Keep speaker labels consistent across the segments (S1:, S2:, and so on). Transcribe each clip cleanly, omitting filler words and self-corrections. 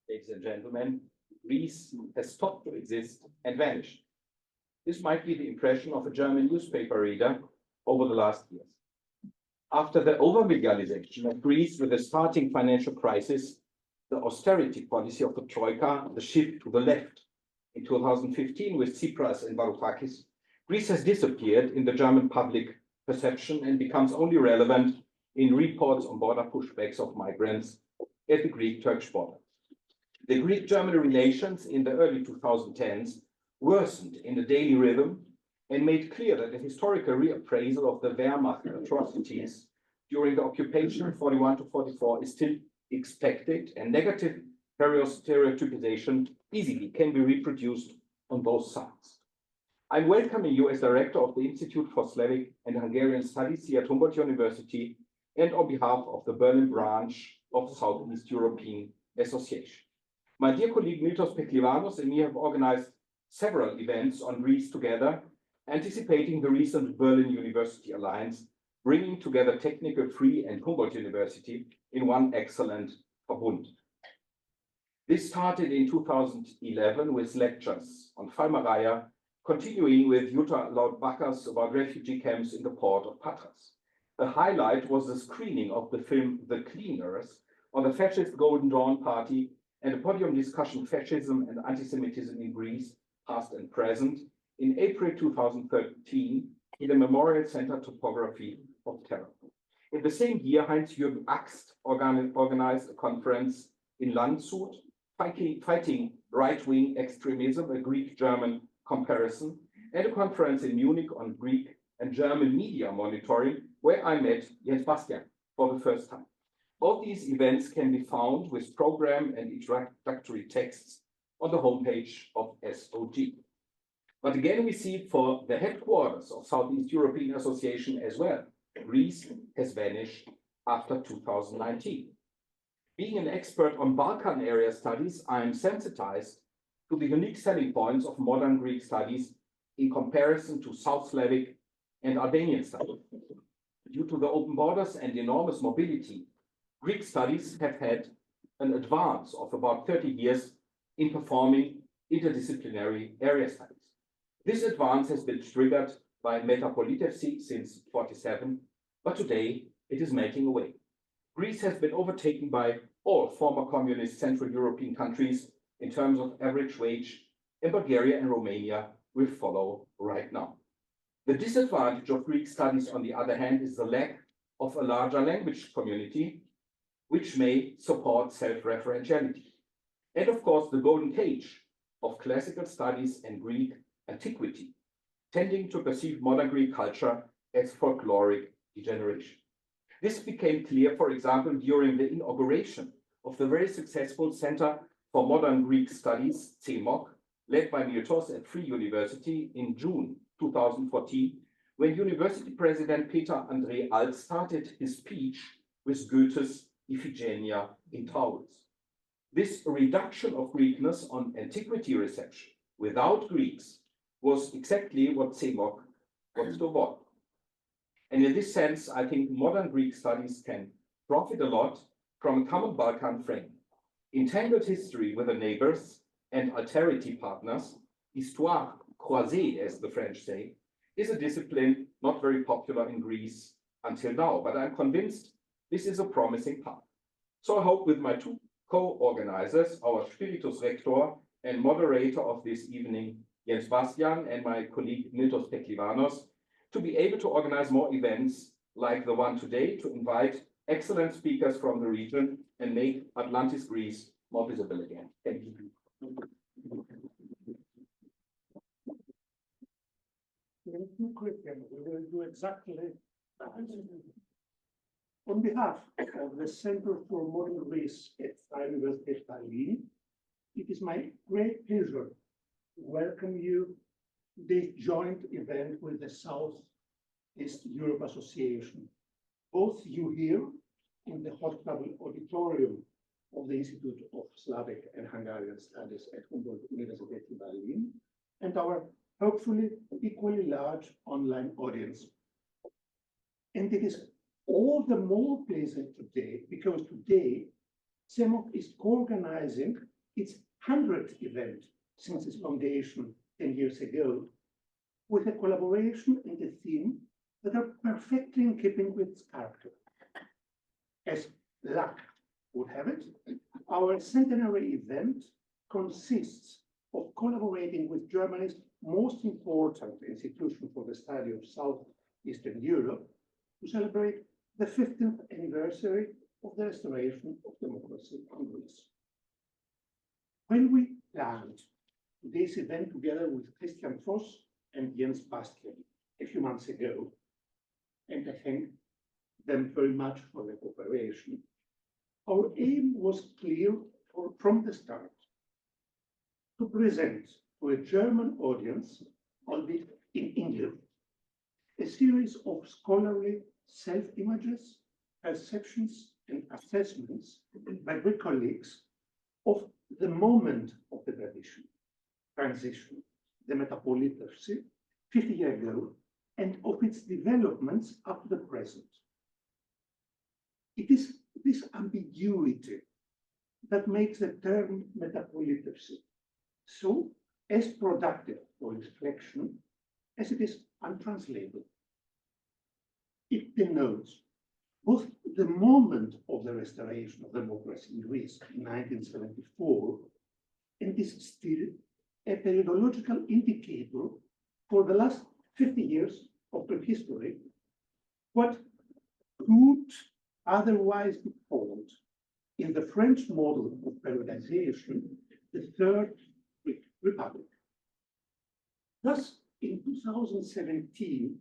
S1: ladies and gentlemen, Greece has stopped to exist and vanished. This might be the impression of a German newspaper reader over the last years. After the over-medialization of Greece with the starting financial crisis, the austerity policy of the Troika, the shift to the left in 2015 with Tsipras and Varoufakis, Greece has disappeared in the German public perception and becomes only relevant in reports on border pushbacks of migrants at the Greek-Turkish border. The Greek-German relations in the early 2010s worsened in the daily rhythm and made clear that the historical reappraisal of the Wehrmacht atrocities during the occupation 41 to 44 is still expected, and negative stereotypization easily can be reproduced on both sides. I'm welcoming you as director of the Institute for Slavic and Hungarian Studies here at Humboldt University and on behalf of the Berlin branch of Southeast European Association. My dear colleague Miltos Peklivanos and me have organized several events on Greece together, anticipating the recent Berlin University Alliance, bringing together Technical Free and Humboldt University in one excellent Verbund. This started in 2011 with lectures on Falmaraya, continuing with Jutta Lautbacher's about refugee camps in the port of Patras. A highlight was the screening of the film The Cleaners on the fascist Golden Dawn Party and a podium discussion Fascism and Anti-Semitism in Greece, past and present, in April 2013 in the Memorial Center Topography of Terror. In the same year, Heinz-Jürgen Axt organized a conference in Landshut, fighting right-wing extremism, a Greek-German comparison, and a conference in Munich on Greek and German media monitoring, where I met Jens Bastian for the first time. All these events can be found with program and introductory texts on the homepage of SOG. But again, we see for the headquarters of Southeast European Association as well, Greece has vanished after 2019. Being an expert on Balkan area studies, I am sensitized to the unique selling points of modern Greek studies in comparison to South Slavic and Albanian studies. Due to the open borders and enormous mobility, Greek studies have had an advance of about 30 years in performing interdisciplinary area studies. This advance has been triggered by Metapolítευση since 47, but today it is melting away. Greece has been overtaken by all former communist Central European countries in terms of average wage, and Bulgaria and Romania will follow right now. The disadvantage of Greek studies, on the other hand, is the lack of a larger language community, which may support self-referentiality. And of course, the golden cage of classical studies and Greek antiquity, tending to perceive modern Greek culture as folkloric degeneration. This became clear, for example, during the inauguration of the very successful Center for Modern Greek Studies, CEMOC, led by Miltos at Free University in June 2014, when University President Peter André Alt started his speech with Goethe's Iphigenia in Taurus. This reduction of Greekness on antiquity reception without Greeks was exactly what CEMOC wants to avoid. And in this sense, I think modern Greek studies can profit a lot from a common Balkan frame. Entangled history with the neighbors and alterity partners, histoire croisée, as the French say, is a discipline not very popular in Greece until now, but I'm convinced this is a promising path. So I hope with my two co-organizers, our Spiritus Rector and moderator of this evening, Jens Bastian, and my colleague Miltos Peklivanos, to be able to organize more events like the one today, to invite excellent speakers from the region and make Atlantis Greece more visible again. Thank you.
S2: We will do exactly that. On behalf of the Center for Modern Greece at University of Berlin, it is my great pleasure to welcome you to this joint event with the Southeast Europe Association. Both you here in the hospitable auditorium of the Institute of Slavic and Hungarian Studies at Humboldt University Berlin, and our hopefully equally large online audience. And it is all the more pleasant today because today CEMOC is co-organizing its 100th event since its foundation 10 years ago, with a collaboration and a theme that are perfectly in keeping with its character. As luck would have it, our centenary event consists of collaborating with Germany's most important institution for the study of Southeastern Europe to celebrate the 50th anniversary of the restoration of democracy in Greece. When we planned today's event together with Christian Voss and Jens Bastian a few months ago, and I thank them very much for their cooperation, our aim was clear from the start: to present to a German audience, albeit in English, a series of scholarly self-images, perceptions, and assessments by Greek colleagues of the moment of the transition, the Metapolítευση, 50 years ago, and of its developments up to the present. It is this ambiguity that makes the term Μεταπολίτευση so as productive for reflection as it is untranslatable. It denotes both the moment of the restoration of democracy in Greece in 1974 and is still a periodological indicator for the last 50 years of prehistory, what could otherwise be called, in the French model of periodization, the Third Greek Republic. Thus, in 2017,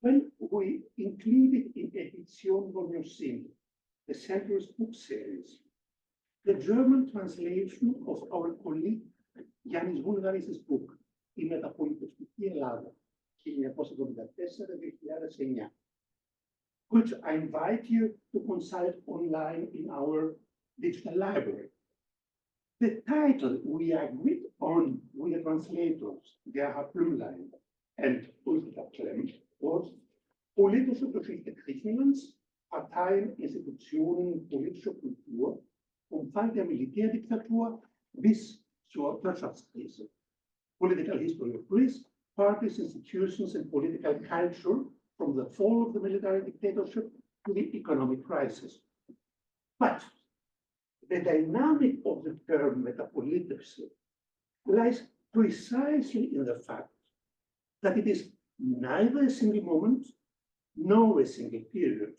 S2: when we included in Edition Volume, the center's book series, the German translation of our colleague Yannis Voulgaris' book, η Μεταπολιτευτική Ελλάδα, 1974-2009, which I invite you to consult online in our digital library. The title we agreed on with the translators, Gerhard Blümlein and Ulrika Klemm, was Politische Geschichte Griechenlands, Parteien, Institutionen, politische Kultur, vom Fall der Militärdiktatur bis zur Wirtschaftskrise. Political history of Greece, parties, institutions, and political culture from the fall of the military dictatorship to the economic crisis. But the dynamic of the term Μεταπολίτευση lies precisely in the fact that it is neither a single moment nor a single period.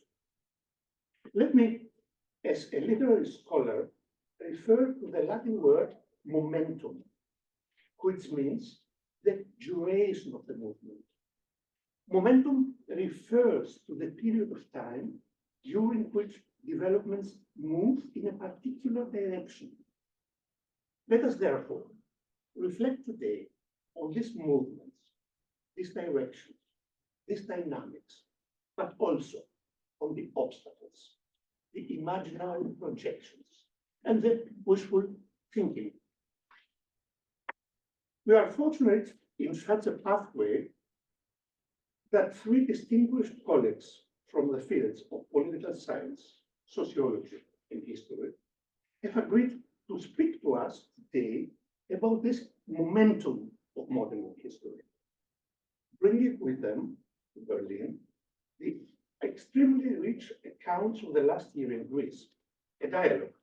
S2: Let me, as a literary scholar, refer to the Latin word momentum, which means the duration of the movement. Momentum refers to the period of time during which developments move in a particular direction. Let us therefore reflect today on these movements, these directions, these dynamics, but also on the obstacles, the imaginary projections, and the wishful thinking. We are fortunate in such a pathway that three distinguished colleagues from the fields of political science, sociology, and history have agreed to speak to us today about this momentum of modern history, bringing with them to Berlin the extremely rich accounts of the last year in Greece, a dialogue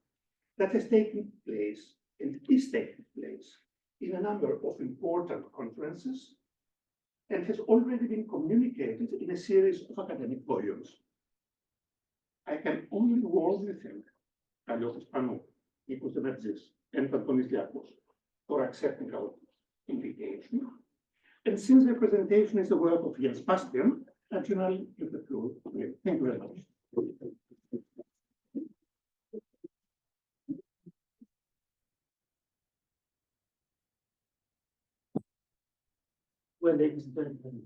S2: that has taken place and is taking place in a number of important conferences and has already been communicated in a series of academic volumes. I can only warmly thank Kalliotis Panou, Nikos Demertzis, and Antonis Liakos for accepting our invitation. And since the presentation is the work of Jens Bastian, I generally give the floor to him. Thank you very much.
S3: Well, ladies and gentlemen,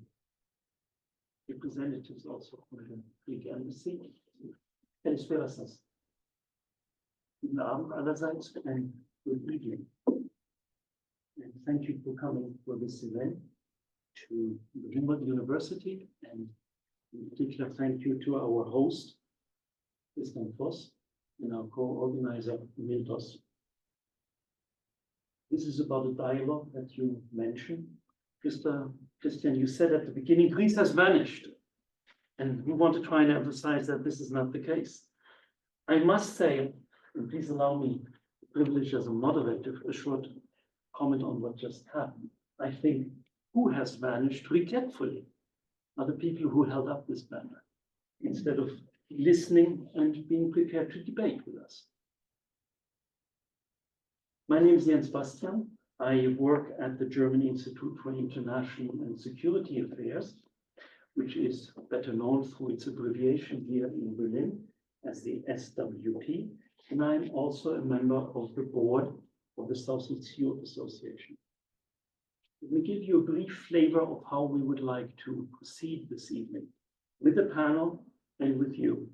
S3: representatives also from the Greek Embassy, Kallispera σας. Guten Abend allerseits and good evening. And thank you for coming for this event to the Humboldt University, and in particular, thank you to our host, Christian Voss, and our co-organizer, Miltos. This is about a dialogue that you mentioned. Christian, you said at the beginning, Greece has vanished. And we want to try and emphasize that this is not the case. I must say, and please allow me the privilege as a moderator, a short comment on what just happened. I think who has vanished regretfully are the people who held up this banner instead of listening and being prepared to debate with us. My name is Jens Bastian. I work at the German Institute for International and Security Affairs, which is better known through its abbreviation here in Berlin as the SWP. And I'm also a member of the board of the Southeast Europe Association. Let me give you a brief flavor of how we would like to proceed this evening with the panel and with you.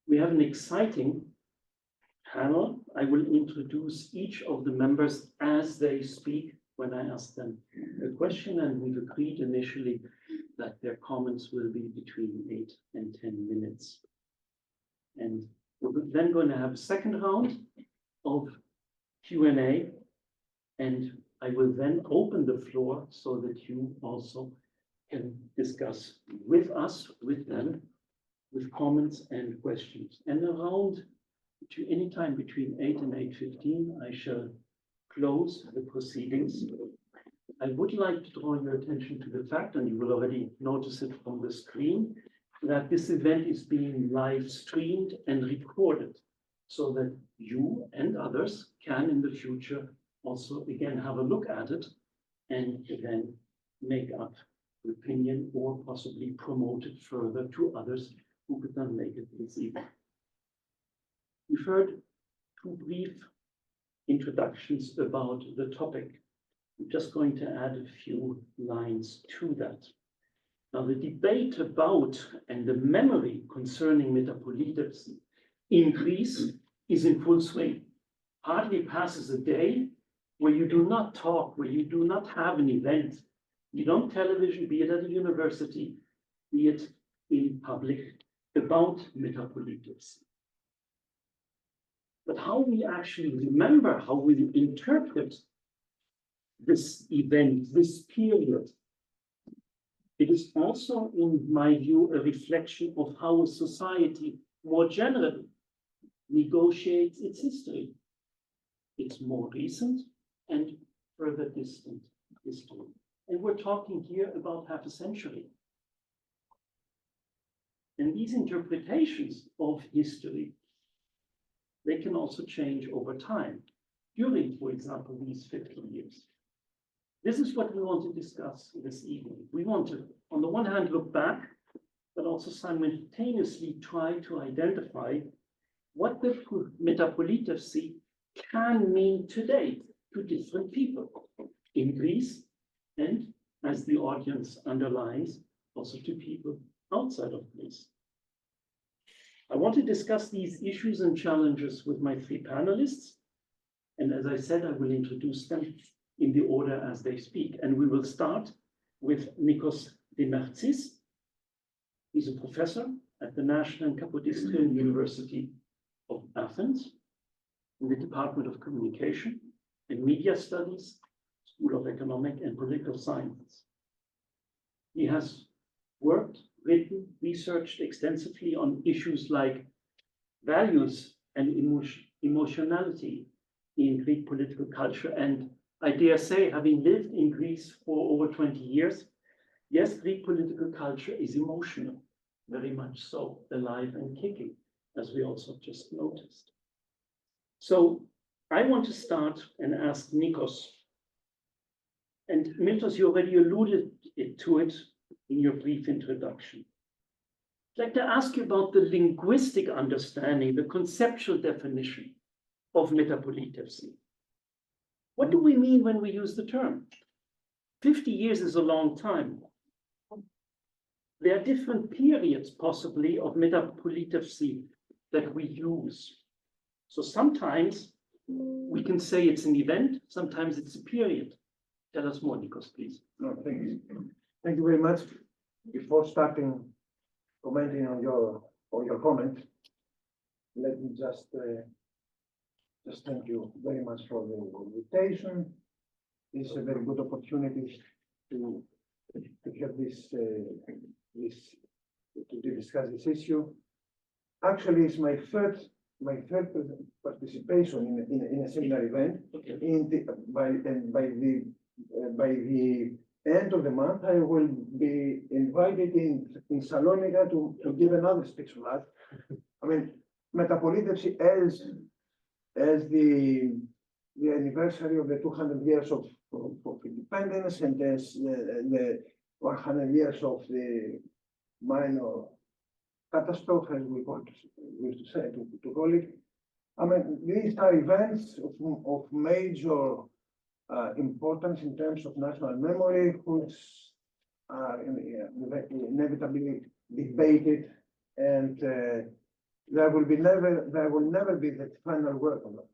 S3: We have an exciting panel. I will introduce each of the members as they speak when I ask them a question, and we've agreed initially that their comments will be between 8 and 10 minutes. And we're then going to have a second round of Q&A, and I will then open the floor so that you also can discuss with us, with them, with comments and questions. And around any time between 8 and 8:15, I shall close the proceedings. I would like to draw your attention to the fact, and you will already notice it from the screen, that this event is being live streamed and recorded so that you and others can in the future also again have a look at it and then make up an opinion or possibly promote it further to others who could not make it this evening. We've heard two brief introductions about the topic. I'm just going to add a few lines to that. Now, the debate about and the memory concerning Metapolítευση in Greece is in full swing. Hardly passes a day where you do not talk, where you do not have an event, be it on television, be it at a university, be it in public, about Metapolítευση. But how we actually remember, how we interpret this event, this period, it is also, in my view, a reflection of how a society more generally negotiates its history, its more recent and further distant history. And we're talking here about half a century. And these interpretations of history, they can also change over time, during, for example, these 50 years. This is what we want to discuss this evening. We want to, on the one hand, look back, but also simultaneously try to identify what the Metapolítευση can mean today to different people in Greece, and, as the audience underlines, also to people outside of Greece. I want to discuss these issues and challenges with my three panelists. And as I said, I will introduce them in the order as they speak. And we will start with Nikos Demertzis. He's a professor at the National Kapodistrian University of Athens in the Department of Communication and Media Studies, School of Economic and Political Sciences. He has worked, written, researched extensively on issues like values and emotionality in Greek political culture. And I dare say, having lived in Greece for over 20 years, yes, Greek political culture is emotional, very much so, alive and kicking, as we also just noticed. So I want to start and ask Nikos, and Miltos, you already alluded to it in your brief introduction. I'd like to ask you about the linguistic understanding, the conceptual definition of Metapolítευση. What do we mean when we use the term? 50 years is a long time. There are different periods, possibly, of Metapolítευση that we use. So sometimes we can say it's an event, sometimes it's a period. Tell us more, Nikos, please.
S4: No, thank you. Thank you very much. Before starting commenting on your comment, let me just Just thank you very much for the invitation. It's a very good opportunity to have to discuss this issue. Actually, it's my third participation in a similar event.
S3: Okay.
S4: By the end of the month, I will be invited in Salonika to give another speech on that. I mean, Μεταπολίτευση as the anniversary of the 200 years of independence and as the 100 years of the minor catastrophe, as we used to say, to call it. I mean, these are events of major importance in terms of national memory, which are inevitably debated, and there will never be the final word on that.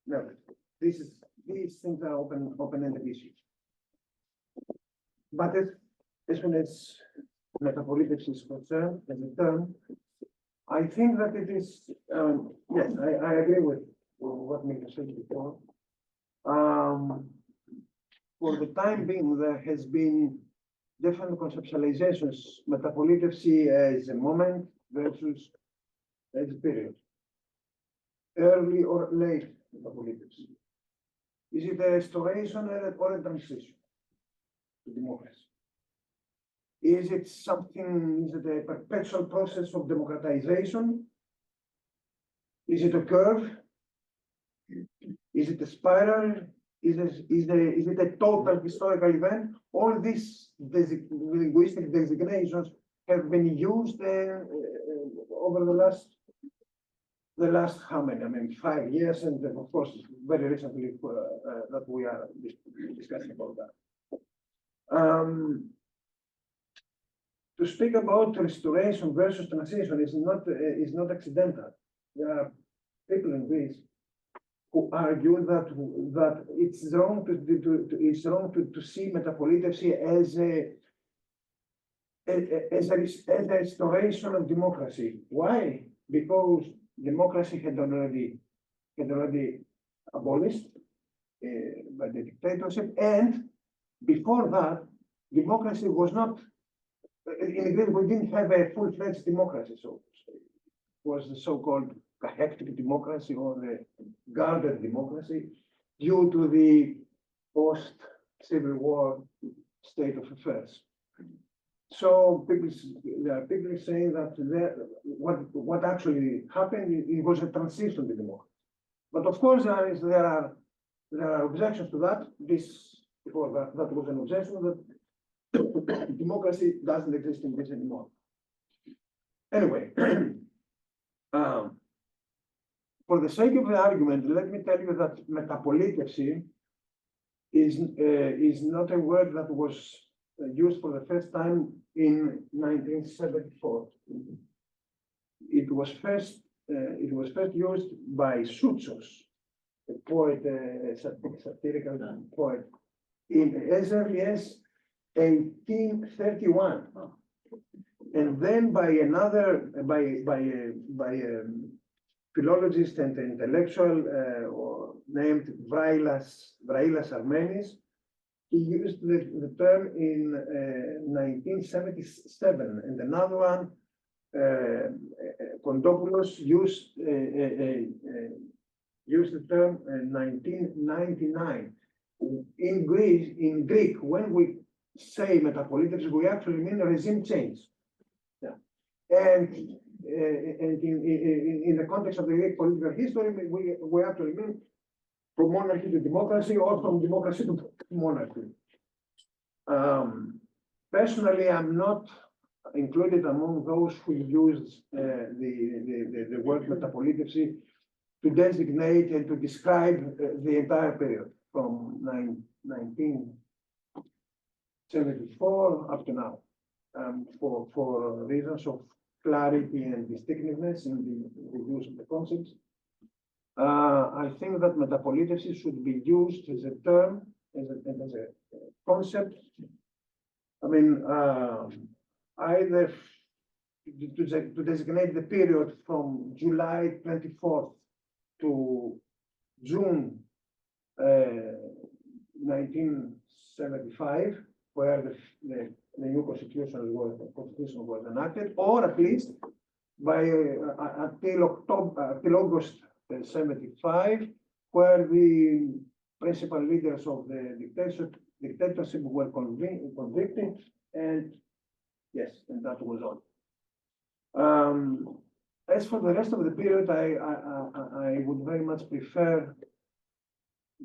S4: Never. These things are open-ended issues. But as soon as Μεταπολίτευση is concerned, as a term, I think that it is, yes, I agree with what Mika said before. For the time being, there has been different conceptualizations, Μεταπολίτευση as a moment versus as a period. Early or late Μεταπολίτευση. Is it a restoration or a transition to democracy? Is it a perpetual process of democratization? Is it a curve? Is it a spiral? Is it a total historical event? All these linguistic designations have been used over the last how many? I mean, 5 years, and of course, very recently that we are discussing about that. To speak about restoration versus transition is not accidental. There are people in Greece who argue that it's wrong to see Μεταπολίτευση as a restoration of democracy. Why? Because democracy had already abolished by the dictatorship, and before that, democracy was not. In Greece, we didn't have a full-fledged democracy, so it was the so-called hectic democracy or the guarded democracy due to the post-Civil War state of affairs. So there are people saying that what actually happened, it was a transition to democracy. But of course, there are objections to that. That was an objection that democracy doesn't exist in Greece anymore. Anyway, for the sake of the argument, let me tell you that Μεταπολίτευση is not a word that was used for the first time in 1974. It was first used by Sütsos, a poet, a satirical poet, as early as 1831, and then by a philologist and intellectual named Vrailas Armenis. He used the term in 1977, and another one, Kondopoulos, used the term in 1999. In Greek, when we say Μεταπολίτευση, we actually mean regime change. Yeah. And in the context of the Greek political history, we actually mean from monarchy to democracy or from democracy to monarchy. Personally, I'm not included among those who use the word Μεταπολίτευση to designate and to describe the entire period from 1974 up to now, for reasons of clarity and distinctiveness in the use of the concepts. I think that Μεταπολίτευση should be used as a term, as a concept. I mean, either to designate the period from July 24th to June 1975, where the new constitution was enacted, or at least by until August 75, where the principal leaders of the dictatorship were convicted, and yes, and that was all. As for the rest of the period, I would very much prefer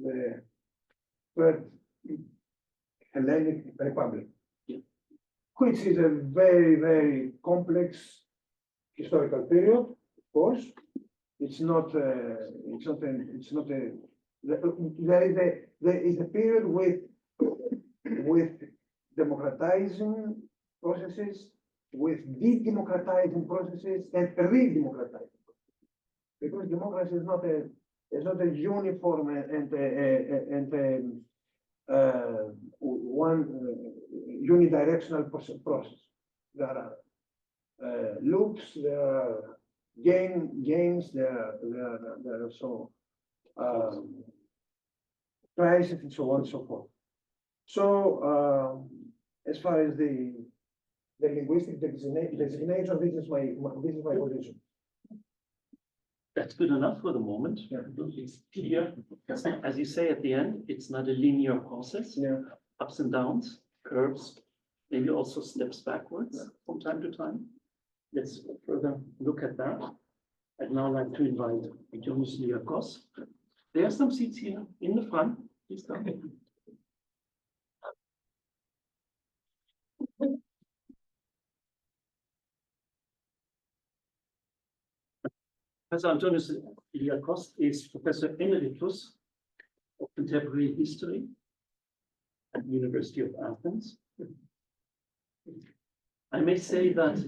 S4: the Third Hellenic Republic, which is a very, very complex historical period, of course. There is a period with democratizing processes, with de-democratizing processes, and re-democratizing. Because democracy is not a uniform and one unidirectional process. There are loops, there are gains, there are also crisis, and so on and so forth. So as far as the linguistic designation, this is my position.
S3: That's good enough for the moment.
S4: Yeah.
S3: It's clear. As you say at the end, it's not a linear process.
S4: Yeah.
S3: Ups and downs, curves, maybe also steps backwards from time to time. Let's further look at that. I'd now like to invite Jonas Liakos. There are some seats here in the front. Please come. Professor Antonius Liakos is Professor Emeritus of Contemporary History at the University of Athens. I may say that,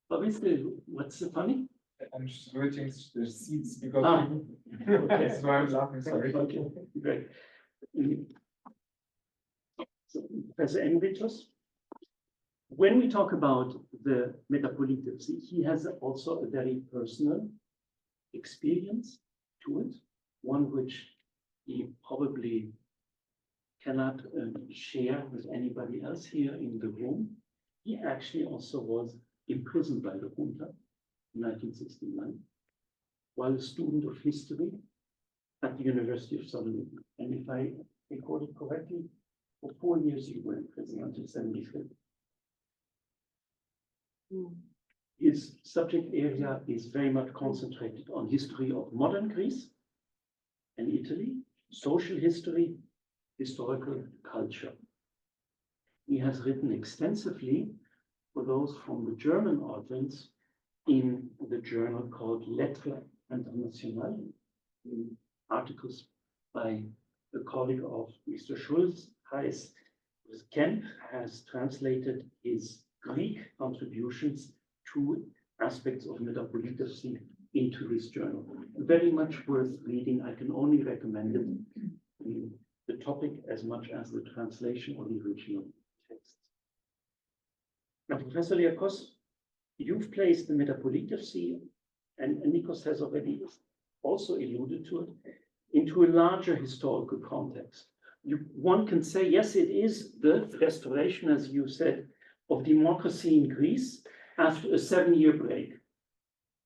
S3: what's so funny?
S5: I'm switching the seats because that's why I'm laughing, sorry.
S3: Okay, great. So, Professor Emeritus, when we talk about the Metapolítευση, he has also a very personal experience to it, one which he probably cannot share with anybody else here in the room. He actually also was imprisoned by the Junta in 1969 while a student of history at the University of Southern. And if I recorded correctly, for 4 years he were in prison until 73. His subject area is very much concentrated on history of modern Greece and Italy, social history, historical culture. He has written extensively for those from the German audience in the journal called Lettres Internationales, articles by a colleague of Mr. Schulz, Kemp, has translated his Greek contributions to aspects of Metapolítευση into this journal. Very much worth reading. I can only recommend it. The topic as much as the translation or the original text. Now, Professor Liakos, you've placed the Metapolítευση, and Nikos has already also alluded to it, into a larger historical context. One can say, yes, it is the restoration, as you said, of democracy in Greece after a 7-year break.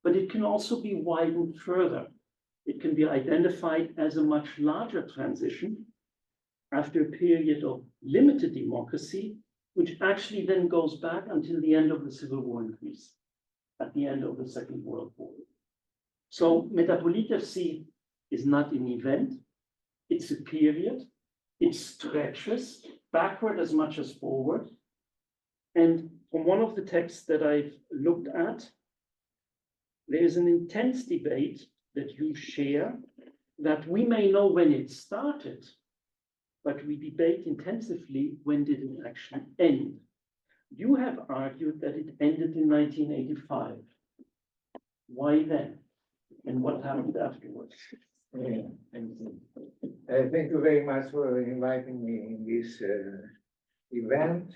S3: But it can also be widened further. It can be identified as a much larger transition after a period of limited democracy, which actually then goes back until the end of the Civil War in Greece, at the end of the Second World War. So Metapolítευση is not an event, it's a period, it stretches backward as much as forward. And from one of the texts that I've looked at, there is an intense debate that you share that we may know when it started, but we debate intensively when did it actually end. You have argued that it ended in 1985. Why then? And what happened afterwards?
S6: Yeah, thank you. Thank you very much for inviting me in this event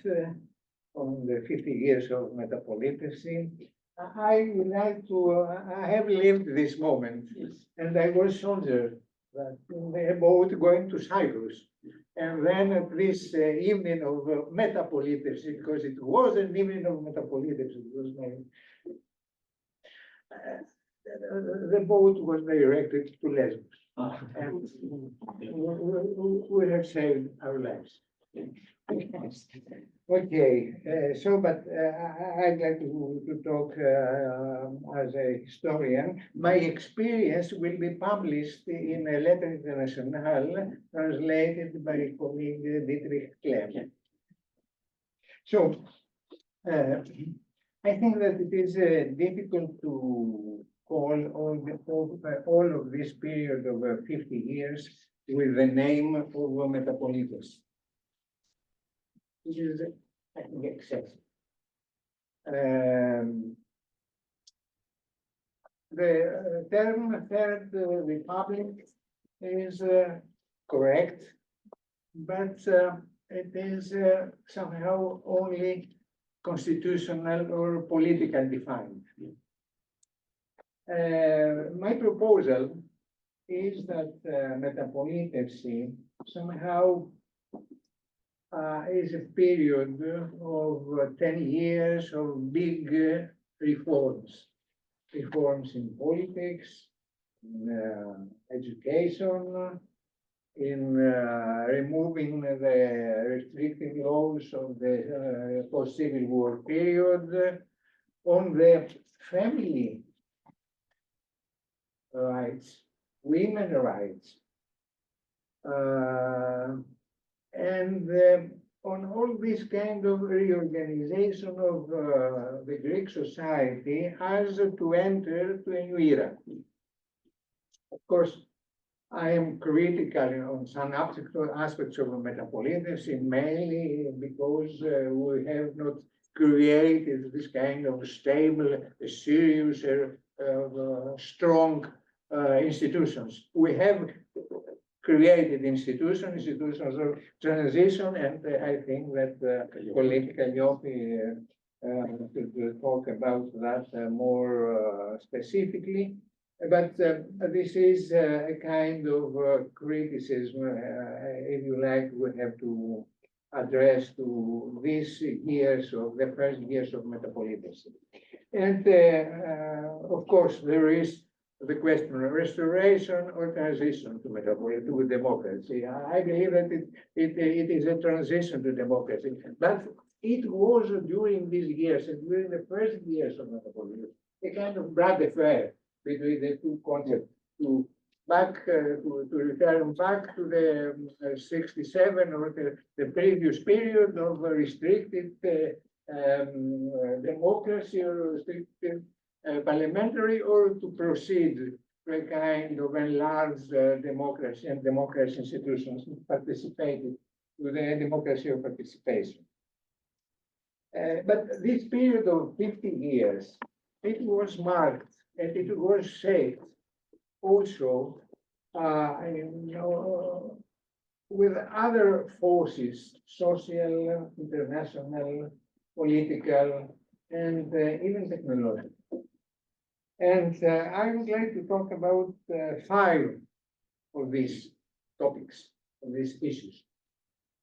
S6: on the 50 years of Μεταπολίτευση. I would like to, I have lived this moment, and I was soldier that in the boat going to Cyprus. And then at this evening of Metapolítευση, because it was an evening of Metapolítευση, it was my, the boat was directed to Lesbos. And we have saved our lives. Okay, but I'd like to talk as a historian. My experience will be published in a letter international translated by colleague Dietrich Klemm. So, I think that it is difficult to call all of this period of 50 years with the name of Μεταπολίτευση. This is, I think, excessive. The term Third Republic is correct, but it is somehow only constitutional or political defined. My proposal is that Μεταπολίτευση somehow is a period of 10 years of big reforms. Reforms in politics, in education, in removing the restrictive laws of the post-Civil War period, on the family rights, women rights, and on all this kind of reorganization of the Greek society as to enter to a new era. Of course, I am critical on some aspects of Μεταπολίτευση, mainly because we have not created this kind of stable, serious, strong institutions. We have created institutions of transition, and I think that colleague Calliope should talk about that more specifically. But this is a kind of criticism, if you like, we have to address to these years of the first years of Μεταπολίτευση. And of course, there is the question of restoration or transition to democracy. I believe that it is a transition to democracy, but it was during these years and during the first years of Metapolítευση a kind of blood affair between the two concepts. To return back to the 67 or the previous period of restricted democracy or restricted parliamentary, or to proceed to a kind of enlarged democracy and democracy institutions participated to the democracy of participation. But this period of 50 years, it was marked and it was shaped also with other forces, social, international, political, and even technological. And I would like to talk about 5 of these topics, of these issues.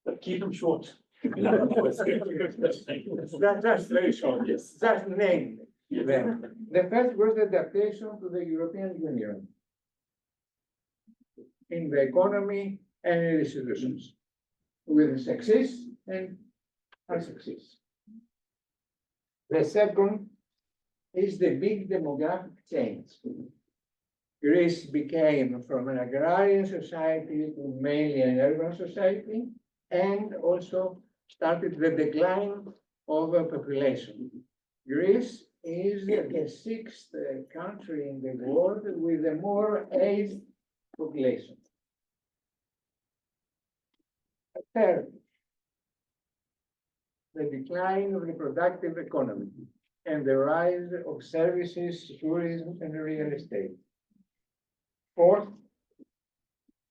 S3: But keep them short.
S6: That's very short, yes. Just name them. The first was the adaptation to the European Union in the economy and in the institutions, with success and unsuccess. The second is the big demographic change. Greece became from an agrarian society to mainly an urban society, and also started the decline of a population. Greece is the 6th country in the world with a more aged population. Third, the decline of the productive economy and the rise of services, tourism, and real estate. Fourth,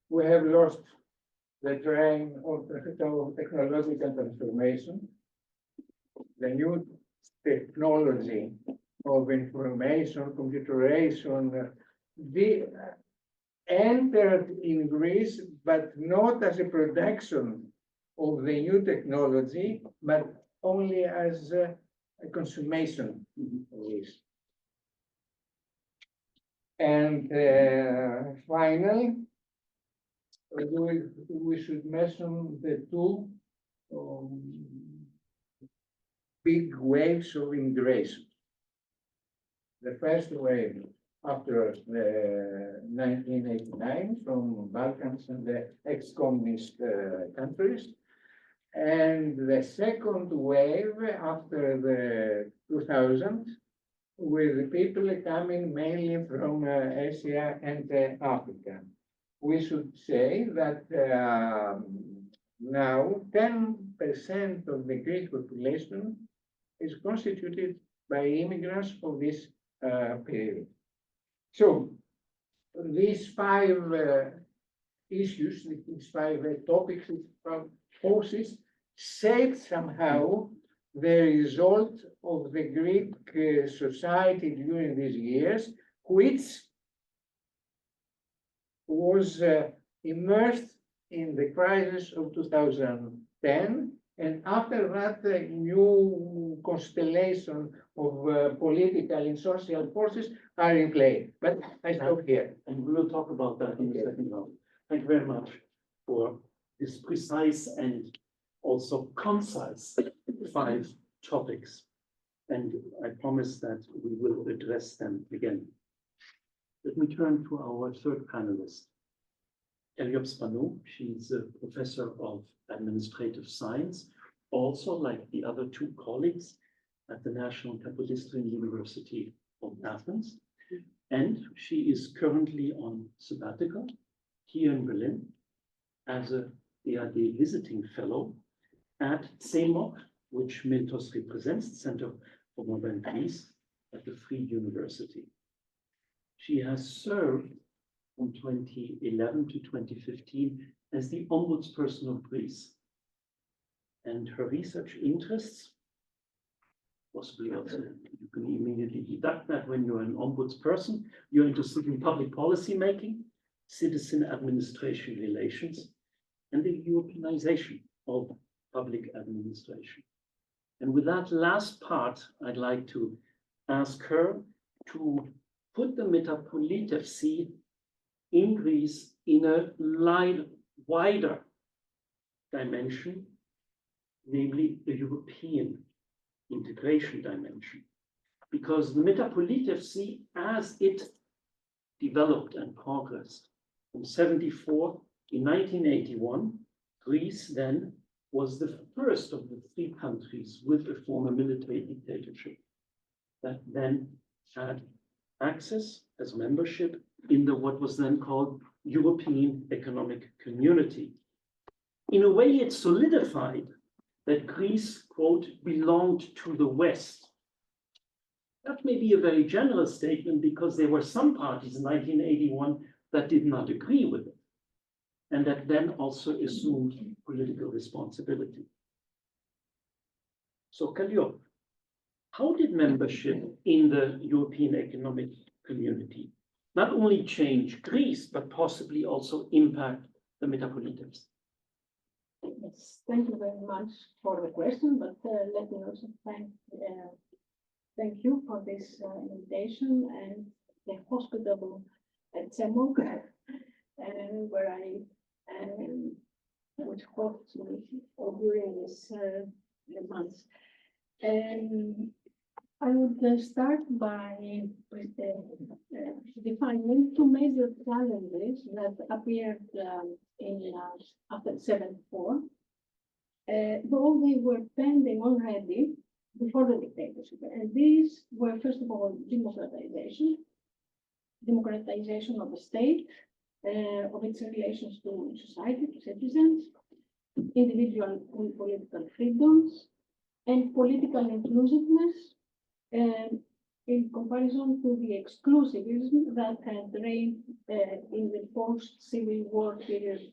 S6: we have lost the train of technological transformation. The new technology of information, computerization, entered in Greece, but not as a production of the new technology, but only as a consummation of this. And finally, we should mention the two big waves of immigration. The first wave after 1989 from Balkans and the ex-communist countries, and the second wave after the 2000, with the people coming mainly from Asia and Africa. We should say that now 10% of the Greek population is constituted by immigrants of this period. So these five issues, these five topics, these five forces shaped somehow the result of the Greek society during these years, which was immersed in the crisis of 2010, and after that, a new constellation of political and social forces are in play. But I stop here.
S3: And we will talk about that in the second round. Thank you very much for this precise and also concise 5 topics. And I promise that we will address them again. Let me turn to our third panelist, Eliop Spanou. She's a professor of administrative science, also like the other 2 colleagues at the National Kapodistrian University of Athens. And she is currently on sabbatical here in Berlin as a DAD visiting fellow at CEMOC, which Mintos represents, the Center for Modern Greece at the Free University. She has served from 2011 to 2015 as the Ombudsperson of Greece. And her research interests, possibly also, you can immediately deduct that when you're an ombudsperson, you're interested in public policy making, citizen administration relations, and the Europeanization of public administration. And with that last part, I'd like to ask her to put the Metapolitevsi in Greece in a wider dimension, namely a European integration dimension. Because the Metapolitevsi, as it developed and progressed from 74 in 1981, Greece then was the first of the 3 countries with a former military dictatorship that then had access as membership in the what was then called European Economic Community. In a way, it solidified that Greece, quote, belonged to the West. That may be a very general statement because there were some parties in 1981 that did not agree with it, and that then also assumed political responsibility. So, Eliop, how did membership in the European Economic Community not only change Greece, but possibly also impact the Metapolitevs?
S7: Yes, thank you very much for the question, but let me also thank you for this invitation and the hospitable CEMOC, where I which hoped during this months. I would start by defining 2 major challenges that appeared after 74, though they were pending already before the dictatorship. And these were, first of all, democratization of the state, of its relations to society, to citizens, individual and political freedoms, and political inclusiveness, in comparison to the exclusivism that had reigned in the post-Civil War period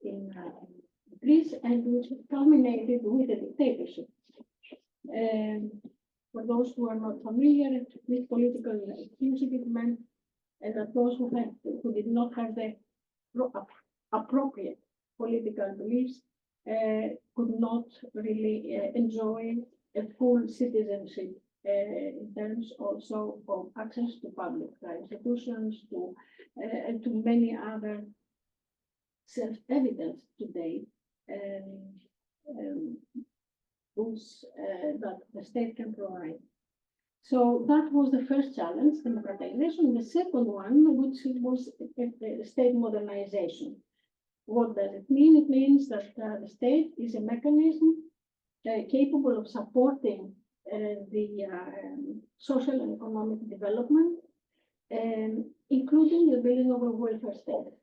S7: in Greece, and which culminated with the dictatorship. For those who are not familiar with political inclusivity meant that those who did not have the appropriate political beliefs could not really enjoy a full citizenship in terms also of access to public institutions, and to many other self-evident today tools that the state can provide. So that was the first challenge, democratization. The second one, which was state modernization. What does it mean? It means that the state is a mechanism capable of supporting the social and economic development, including the building of a welfare state.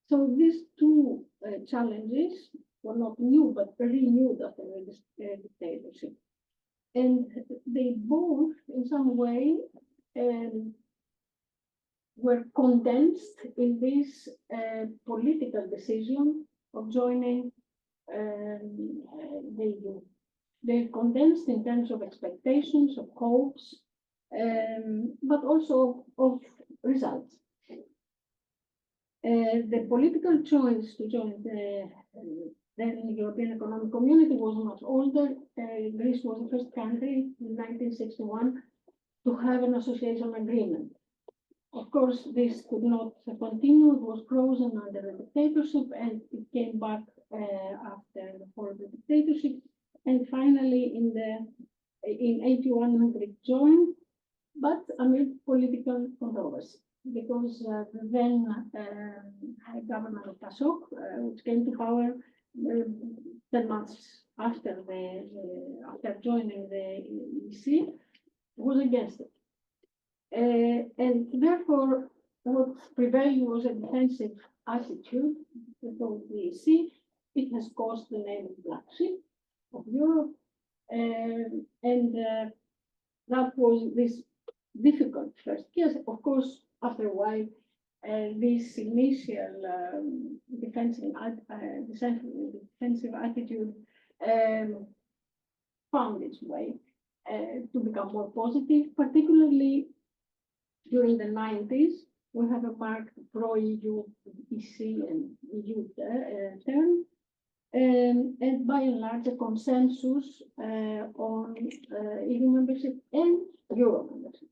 S7: So these two challenges were not new, but renewed after the dictatorship. And they both, in some way, were condensed in this political decision of joining the EU. They're condensed in terms of expectations, of hopes, but also of results. The political choice to join the then European Economic Community was much older. Greece was the first country in 1961 to have an association agreement. Of course, this could not continue. It was frozen under the dictatorship, and it came back after the fall of the dictatorship. And finally, in 81, Hungary joined, but amid political controversy, because the then government of PASOK, which came to power 10 months after joining the EC, was against it. And therefore, what prevailed was a defensive attitude towards the EC. It has caused the name Black Sheep of Europe, and that was this difficult first years. Of course, after a while, this initial defensive attitude found its way to become more positive, particularly during the 90s. We have a marked pro-EU, EC, and EU term, and by and large, a consensus on EU membership and Euro membership.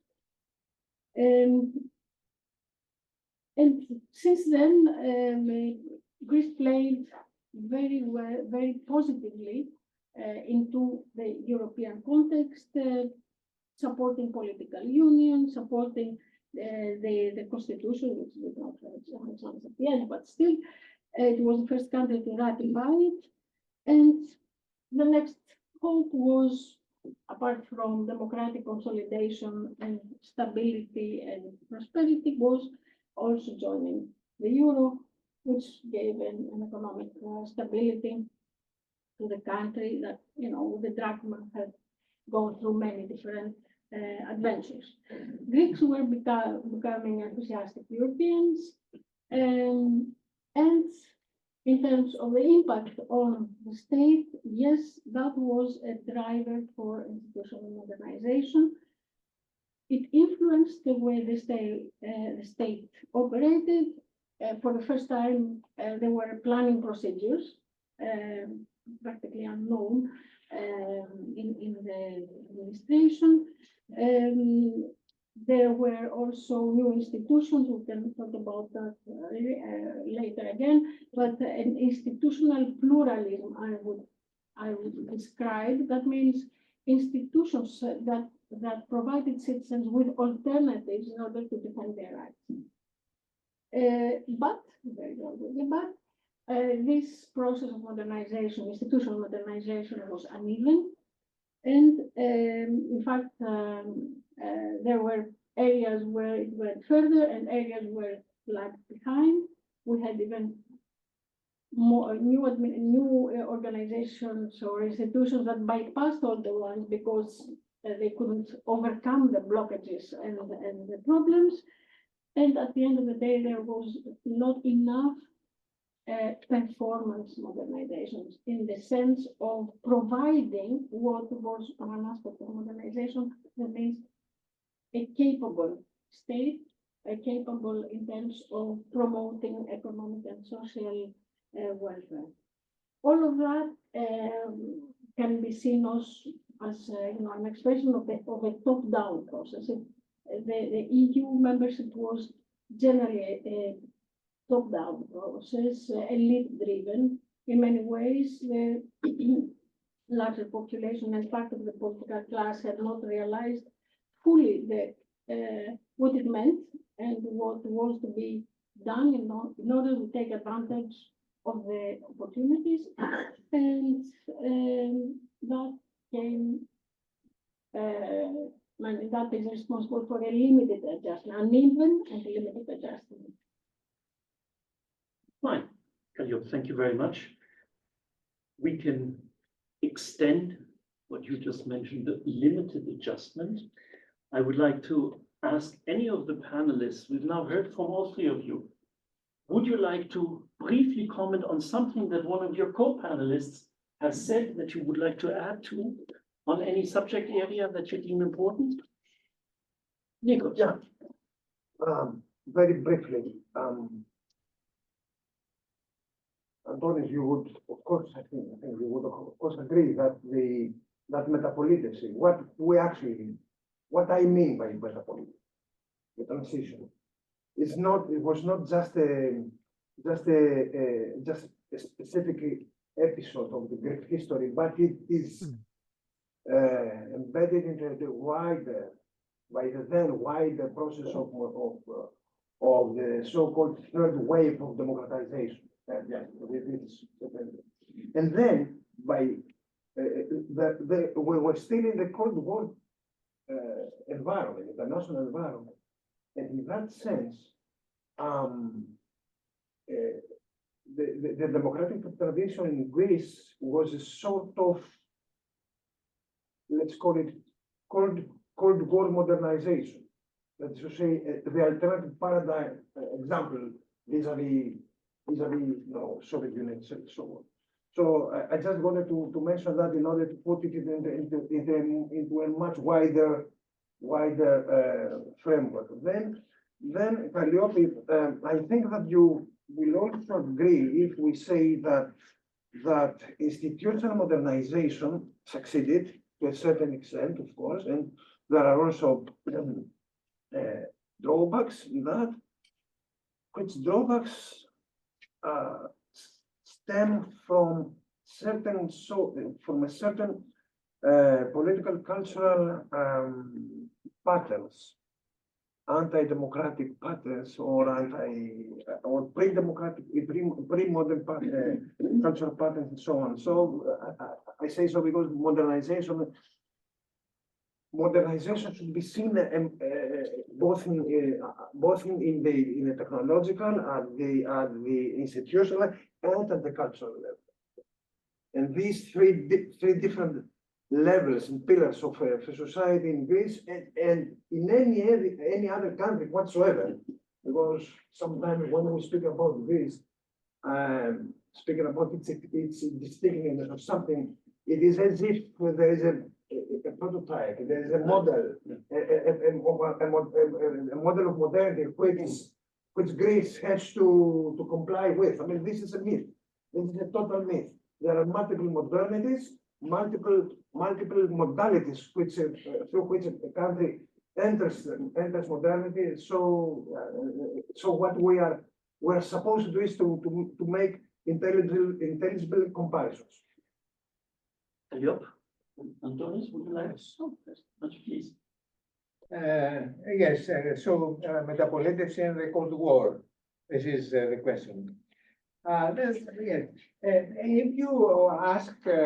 S7: And since then, Greece played very well, very positively into the European context, supporting political union, supporting the constitution, which did not have a chance at the end, but still, it was the first country to ratify it. And the next hope was, apart from democratic consolidation and stability and prosperity, was also joining the euro, which gave an economic stability to the country that, the drachma had gone through many different adventures. Greeks were becoming enthusiastic Europeans, and in terms of the impact on the state, yes, that was a driver for institutional modernization. It influenced the way the state operated. For the first time, there were planning procedures, practically unknown in the administration. There were also new institutions. We can talk about that later again. But an institutional pluralism, I would describe. That means institutions that provided citizens with alternatives in order to defend their rights. But this process of modernization, institutional modernization, was uneven. And in fact, there were areas where it went further and areas where it lagged behind. We had even more new organizations or institutions that bypassed all the ones because they couldn't overcome the blockages and the problems. And at the end of the day, there was not enough performance modernizations in the sense of providing what was one aspect of modernization, that means a capable state, capable in terms of promoting economic and social welfare. All of that can be seen as an expression of a top-down process. The EU membership was generally a top-down process, elite-driven. In many ways, the larger population and part of the political class had not realized fully what it meant and what was to be done in order to take advantage of the opportunities, and that came. That is responsible for a limited adjustment, uneven and limited adjustment.
S3: Fine. Calliope, thank you very much. We can extend what you just mentioned, the limited adjustment. I would like to ask any of the panelists, we've now heard from all three of you. Would you like to briefly comment on something that one of your co-panelists has said that you would like to add to on any subject area that you deem important? Nico.
S4: Yeah. Very briefly, Antonis, you would, of course, I think you would, of course, agree that that Μεταπολίτευση, what I mean by Μεταπολίτευση, the transition, it was not just a specific episode of the Greek history, but it is embedded into the wider process of the so-called third wave of democratization. And then we were still in the Cold War environment, international environment, and in that sense, the democratic tradition in Greece was a sort of, let's call it, Cold War modernization. That is to say, the alternative paradigm example vis-a-vis Soviet Union and so on. So I just wanted to mention that in order to put it into a much wider framework. Then Calliope, I think that you will also agree if we say that institutional modernization succeeded to a certain extent, of course, and there are also drawbacks in that, which drawbacks stem from a certain political cultural patterns, anti-democratic patterns or pre-democratic, pre-modern cultural patterns and so on. So I say so because modernization should be seen both in the technological, at the institutional, and at the cultural level. And these three different levels and pillars of a society in Greece and in any other country whatsoever, because sometimes when we speak about Greece, speaking about its distinctiveness of something, it is as if there is a prototype, there is a model, a model of modernity which Greece has to comply with. I mean, this is a myth. This is a total myth. There are multiple modernities, multiple modalities through which a country enters modernity. So what we're supposed to do is to make intelligible comparisons.
S3: Calliope, Antonis, would you like to please?
S6: Yes, so Μεταπολίτευση and the Cold War. This is the question. If you ask the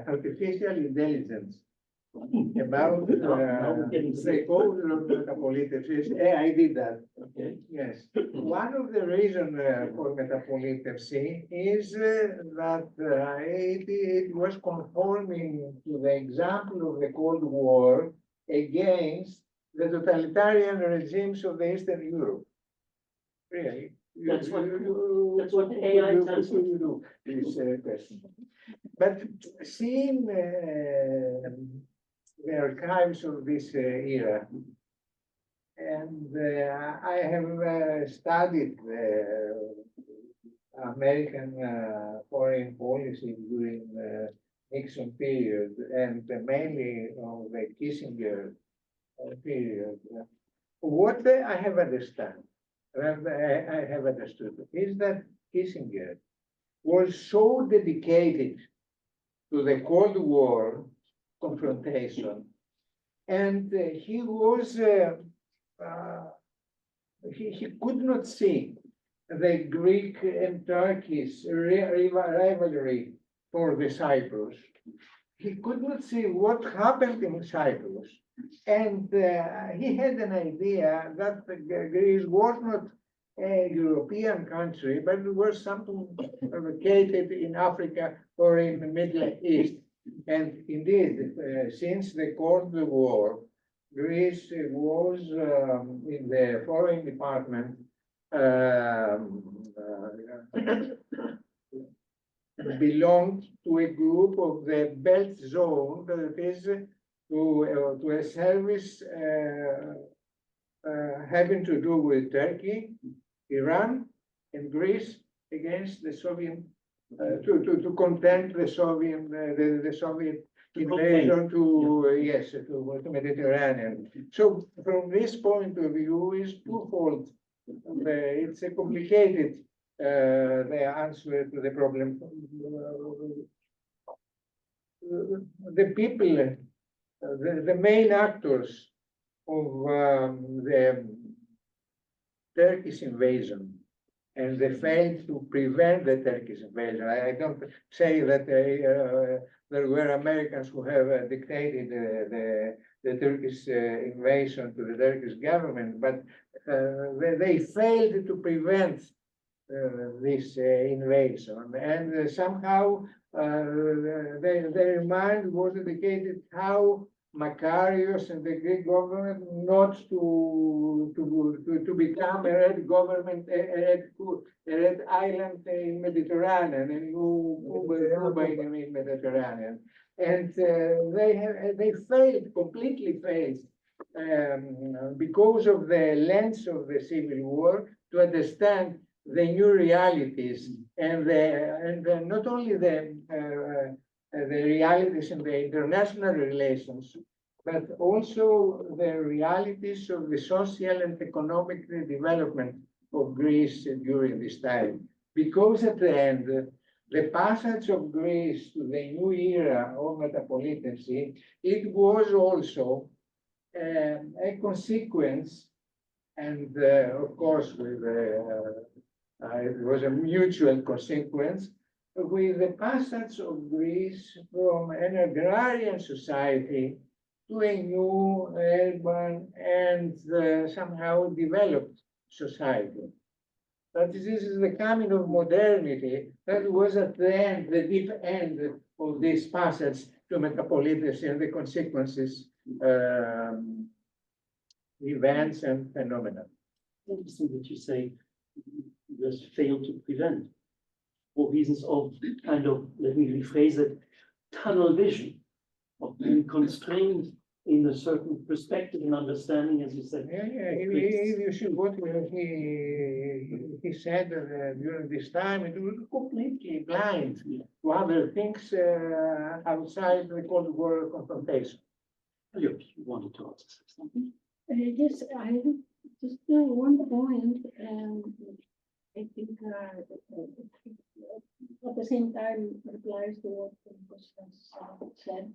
S6: artificial intelligence about the code of Μεταπολίτευσης, I did that.
S3: Okay.
S6: Yes. One of the reasons for Μεταπολίτευση is that it was conforming to the example of the Cold War against the totalitarian regimes of the Eastern Europe. Really.
S3: That's what-
S6: you-
S3: that's what AI
S6: you-
S3: tells
S6: you-
S3: us.
S6: you do this question. But seeing the archives of this era, and I have studied American foreign policy during the Nixon period and mainly of the Kissinger period. What I have understood is that Kissinger was so dedicated to the Cold War confrontation, and he was he could not see the Greek and Turkish rivalry for the Cyprus. He could not see what happened in Cyprus. And he had an idea that Greece was not a European country, but it was something located in Africa or in the Middle East. And indeed, since the Cold War, Greece was in the foreign department belonged to a group of the Belt Zone, that is to a service having to do with Turkey, Iran, and Greece against the Soviet, to contend the Soviet, the Soviet invasion to, yes, to Mediterranean. So from this point of view is twofold. It's a complicated the answer to the problem. The people, the main actors of the Turkish invasion, and they failed to prevent the Turkish invasion. I don't say that there were Americans who have dictated the Turkish invasion to the Turkish government, but they failed to prevent this invasion, and somehow their mind was dedicated how Makarios and the Greek government not to become a red government, a red island in Mediterranean, and Cuba in Mediterranean, and they failed, completely failed, because of the lens of the Civil War, to understand the new realities and not only the realities in the international relations, but also the realities of the social and economic development of Greece during this time. Because at the end, the passage of Greece to the new era of Metapolítευση, it was also a consequence, and of course with it was a mutual consequence, with the passage of Greece from an agrarian society to a new urban and somehow developed society. But this is the coming of modernity that was at the end, the deep end of this passage to Metapolítευση and the consequences, events and phenomena.
S3: Interesting that you say just failed to prevent, for reasons of kind of, let me rephrase it, tunnel vision, of being constrained in a certain perspective and understanding, as you said.
S6: If you see what he said during this time, it was completely blind to other things outside the Cold War confrontation.
S3: You wanted to ask something?
S7: Yes, I have just one point, I think at the same time replies to what Constance said.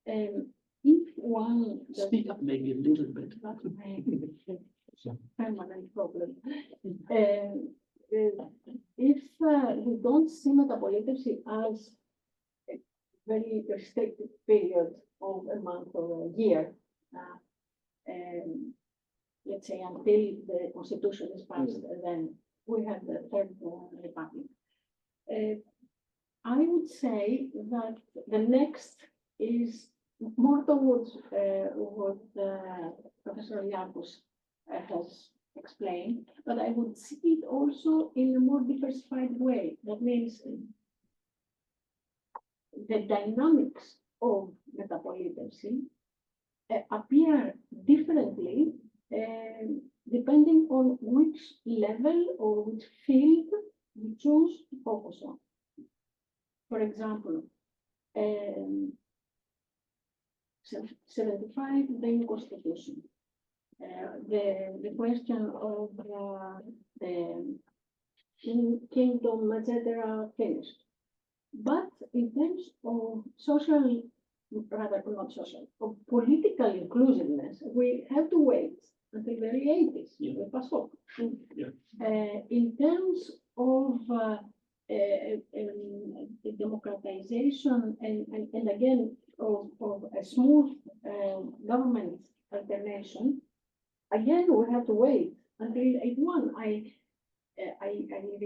S7: If one
S3: Speak up maybe a little bit.
S7: That's my permanent problem. If we don't see Μεταπολίτευση as a very restricted period of a month or a year, let's say until the constitution is passed, then we have the third republic. I would say that the next is more towards what Professor Liakos has explain, but I would see it also in a more diversified way. That means the dynamics of Μεταπολίτευση appear differently depending on which level or which field you choose to focus on. For example, 75, the new constitution. The question of the kingdom, etc., finished. But in terms of social, rather not social, of political inclusiveness, we have to wait until the early 80s, with PASOK. In terms of democratization and again of a smooth government alternation, again we have to wait until 81. I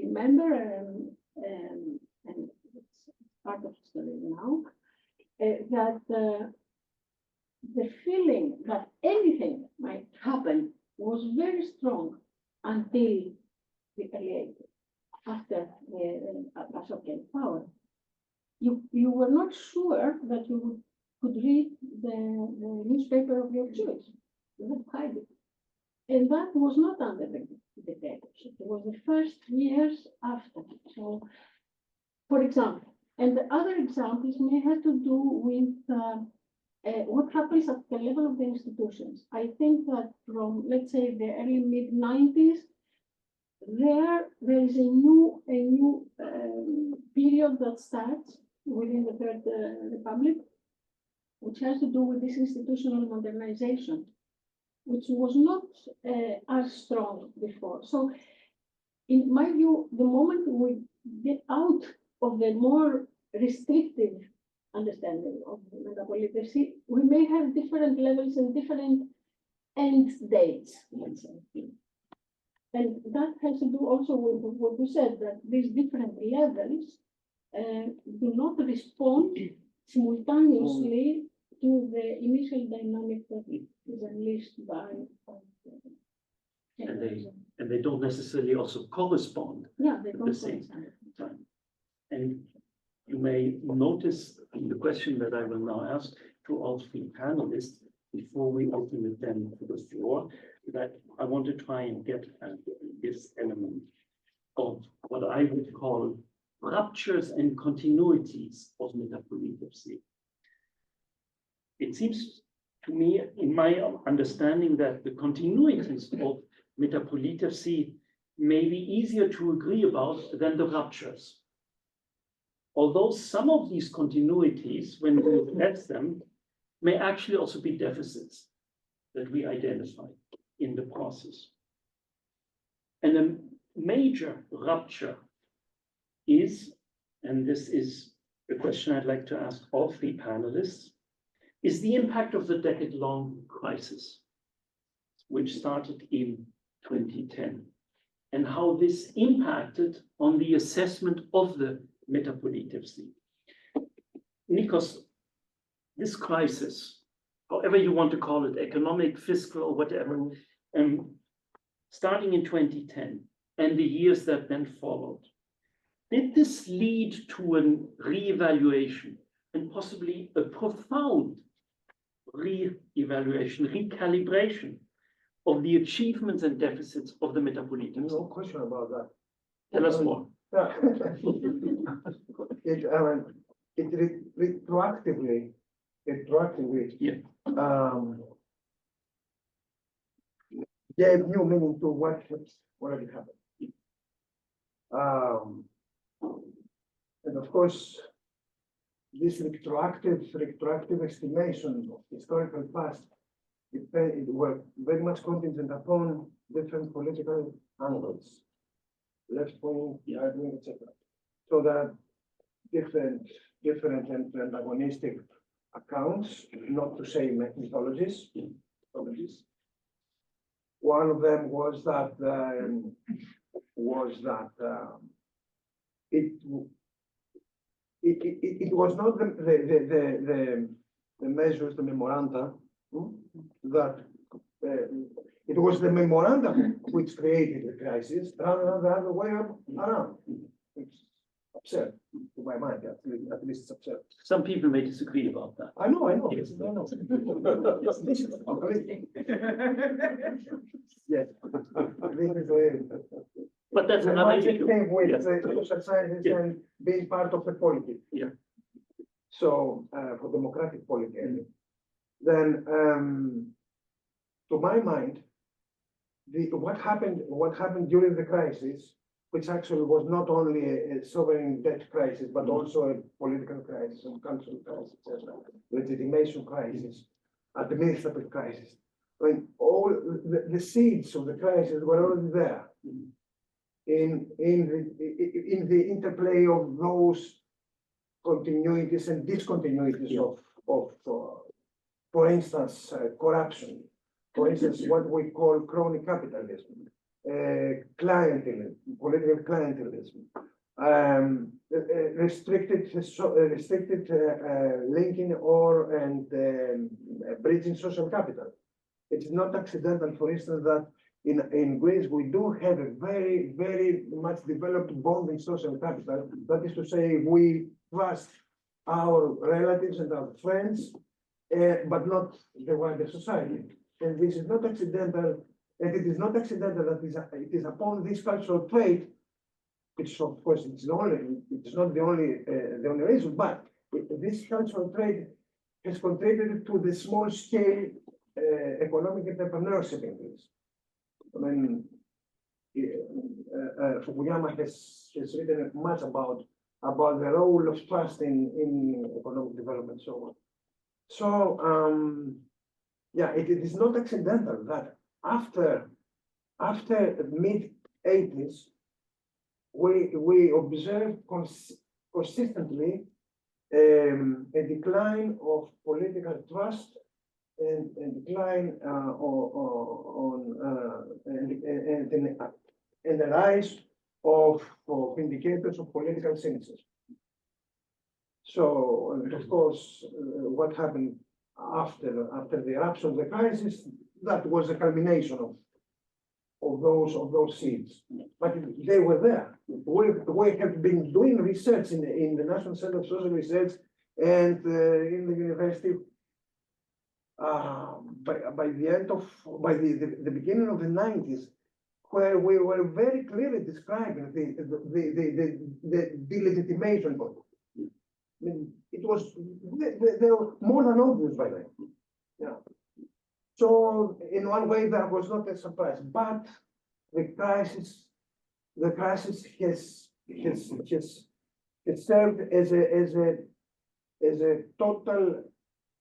S7: remember, and it's part of history now, that the feeling that anything might happen was very strong until the early 80s, after the PASOK came to power. You were not sure that you could read the newspaper of your choice. You had to hide it. And that was not under the dictatorship. It was the first years after. So, for example, and the other examples may have to do with what happens at the level of the institutions. I think that from, let's say, the early mid-90s, there is a new period that starts within the Third Republic, which has to do with this institutional modernization, which was not as strong before. So, in my view, the moment we get out of the more restrictive understanding of Μεταπολίτευση, we may have different levels and different end dates, let's say. And that has to do also with what you said, that these different levels do not respond simultaneously to the initial dynamic that is unleashed by
S3: and they don't necessarily also correspond
S7: they
S3: at
S7: don't
S3: the same time. And you may notice in the question that I will now ask to all three panelists before we open it then to the floor, that I want to try and get at this element of what I would call ruptures and continuities of Μεταπολίτευση. It seems to me, in my understanding, that the continuities of Μεταπολίτευση may be easier to agree about than the ruptures. Although some of these continuities, when we look at them, may actually also be deficits that we identify in the process. And a major rupture is, and this is a question I'd like to ask all three panelists, is the impact of the decade-long crisis, which started in 2010, and how this impacted on the assessment of the Μεταπολίτευση. Nikos, this crisis, however you want to call it, economic, fiscal, or whatever, starting in 2010 and the years that then followed, did this lead to a reevaluation and possibly a profound re-evaluation, recalibration of the achievements and deficits of the Μεταπολίτευση?
S4: No question about that.
S3: Tell us more.
S4: It retroactively gave new meaning to what already happened. And of course, this retroactive estimation of historical past, it were very much contingent upon different political angles, left wing, right wing, etc. So that different and antagonistic accounts, not to say mythologies. One of them was that it was not the measures, the memoranda that It was the memorandum which created the crisis rather than the other way around. It's absurd to my mind, at least it's absurd.
S3: Some people may disagree about that.
S4: I know.
S3: Yes.
S4: I know. This is completely. Yes. This is
S3: But that's
S4: the
S3: another
S4: magic
S3: issue.
S4: thing with
S3: Yes.
S4: social sciences
S3: Yeah.
S4: and being part of the polity.
S3: Yeah.
S4: So, for democratic polity, I mean. Then, to my mind, what happened during the crisis, which actually was not only a sovereign debt crisis, but also a political crisis and cultural crisis, and legitimation crisis, administrative crisis. When all the seeds of the crisis were already there in the interplay of those continuities and discontinuities for instance, corruption, for instance, what we call crony capitalism, clientelism, political clientelism, restricted linking and bridging social capital. It's not accidental, for instance, that in Greece we do have a very much developed bonding social capital. That is to say, we trust our relatives and our friends, but not the wider society. And this is not accidental, and it is not accidental that it is upon this cultural trait, which of course it's not the only reason, but this cultural trait has contributed to the small scale economic entrepreneurship in Greece. I mean, Fukuyama has written much about the role of trust in economic development, so on. So, yeah, it is not accidental that after mid-80s, we observe consistently a decline of political trust and decline and the rise of indicators of political cynicism. So, and of course, what happened after the eruption of the crisis, that was a culmination of those seeds. But they were there. We have been doing research in the National Center of Social Research and in the university by the beginning of the 90s, where we were very clearly describing the delegitimation process. I mean, it was they were more than obvious by then. Yeah. So in one way that was not a surprise, but the crisis has served as a total,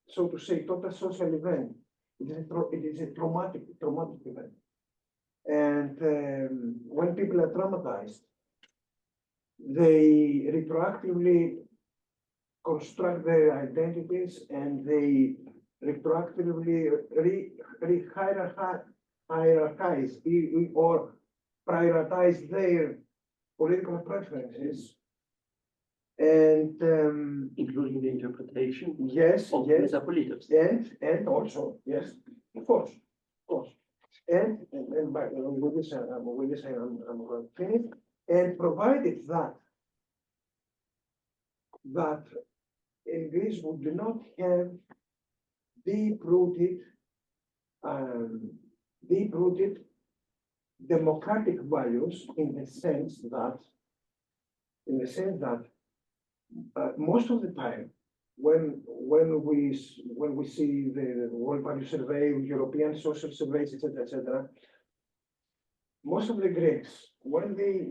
S4: so to say, total social event. It is a traumatic event. And when people are traumatized, they retroactively construct their identities and they retroactively hierarchize or prioritize their political preferences. And
S3: including the interpretation
S4: yes,
S3: of
S4: yes,
S3: Metapolítευση.
S4: and also, yes, of course. And with this I'm going to finish. And provided that in Greece we do not have deep-rooted democratic values in the sense that most of the time when we see the World Value Survey, European Social Surveys, etc., most of the Greeks, when they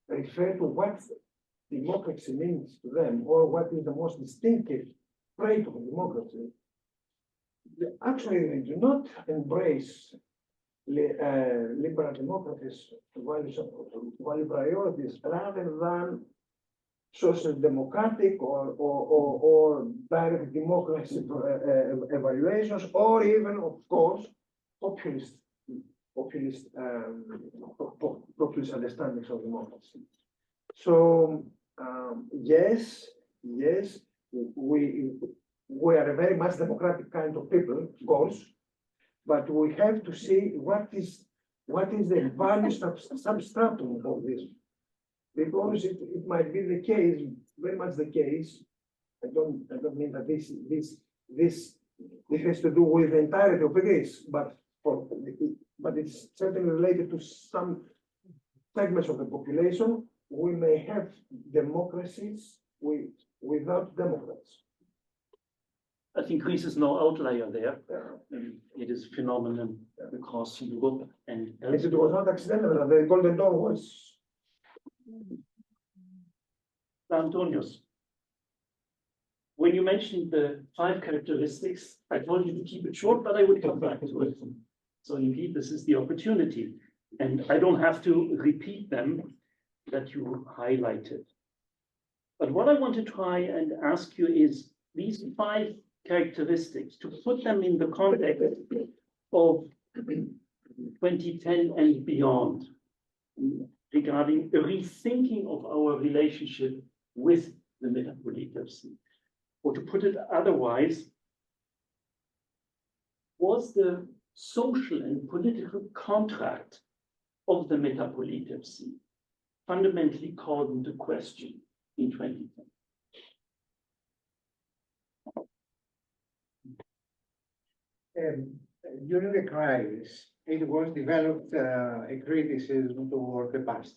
S4: refer to what democracy means to them, or what is the most distinctive trait of democracy, actually they do not embrace liberal democracies, value priorities, rather than social democratic or direct democracy evaluations, or even, of course, populist understandings of democracy. So yes, we are a very much democratic kind of people, of course, but we have to see what is the value substratum of this. Because it might be the case, very much the case. I don't mean that this has to do with the entirety of Greece, but it's certainly related to some segments of the population. We may have democracies without Democrats.
S3: I think Greece is no outlier there. It is a phenomenon across Europe and
S4: It was not accidental that the Golden Dawn was.
S3: Antonius. When you mentioned the 5 characteristics, I told you to keep it short, but I would come back to it. So indeed, this is the opportunity. And I don't have to repeat them that you highlighted. But what I want to try and ask you is these 5 characteristics, to put them in the context of 2010 and beyond, regarding a rethinking of our relationship with the Metapolítευση. Or to put it otherwise, was the social and political contract of the Metapolítευση fundamentally called into question in 2010?
S6: During the crisis, it was developed a criticism toward the past.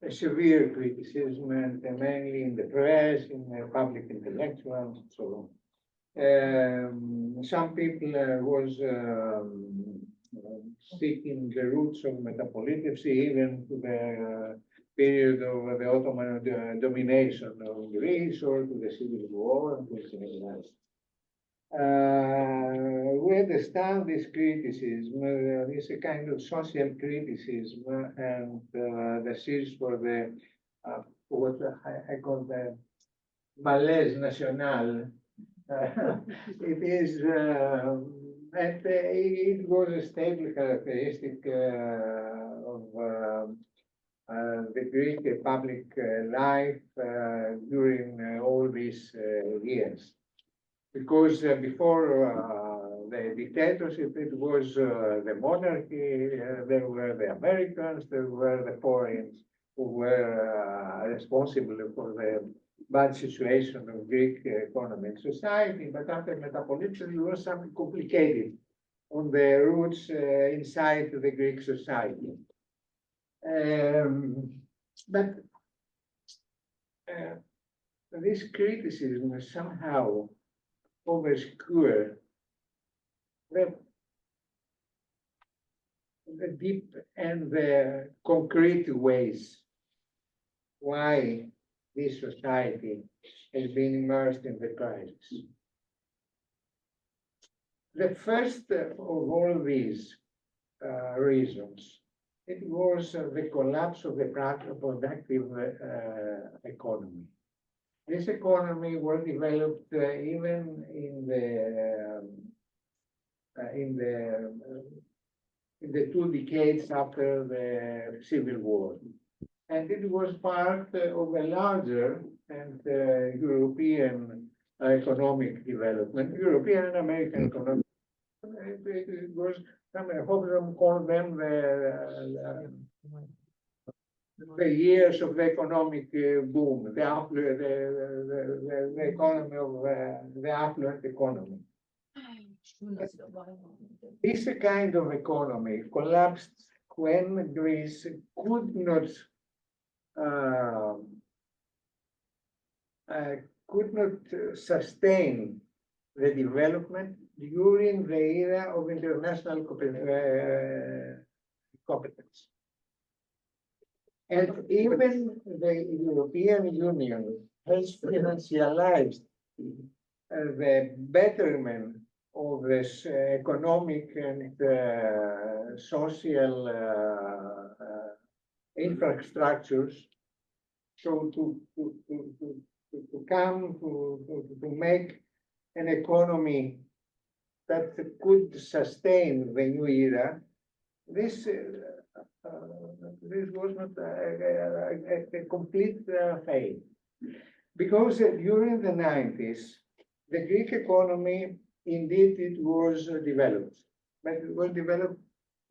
S6: A severe criticism, and mainly in the press, in public intellectuals, and so on. Some people was seeking the roots of Metapolítευση even to the period of the Ottoman domination of Greece or to the Civil War and things like that. We understand this criticism, this a kind of social criticism, and the search for the what I call the malaise national. It is, and it was a stable characteristic of the Greek public life during all these years. Because before the dictatorship, it was the monarchy, there were the Americans, there were the foreigners who were responsible for the bad situation of Greek economy and society. But after Metapolítευση, there was something complicated on the roots inside the Greek society. But this criticism somehow obscure the deep and the concrete ways why this society has been immersed in the crisis. The first of all these reasons, it was the collapse of the productive economy. This economy was developed even in the 2 decades after the Civil War, and it was part of a larger and European economic development, European and American economic. It was, some of call them the years of the economic boom, the economy of the affluent economy. This kind of economy collapsed when Greece could not sustain the development during the era of international competence. And even the European Union has financialized the betterment of this economic and social infrastructures. So to make an economy that could sustain the new era, this was not a complete fail. Because during the 90s, the Greek economy, indeed, it was developed. but it was developed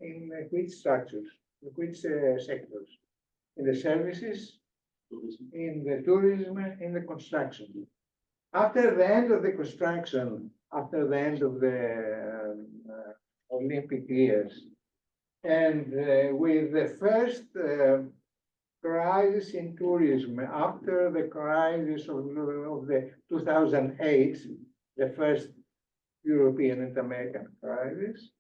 S6: in which structures, in which sectors? In the services, in the tourism, in the construction. After the end of the construction, after the end of the Olympic years, and with the first crisis in tourism, after the crisis of the 2008, the first European and American crisis,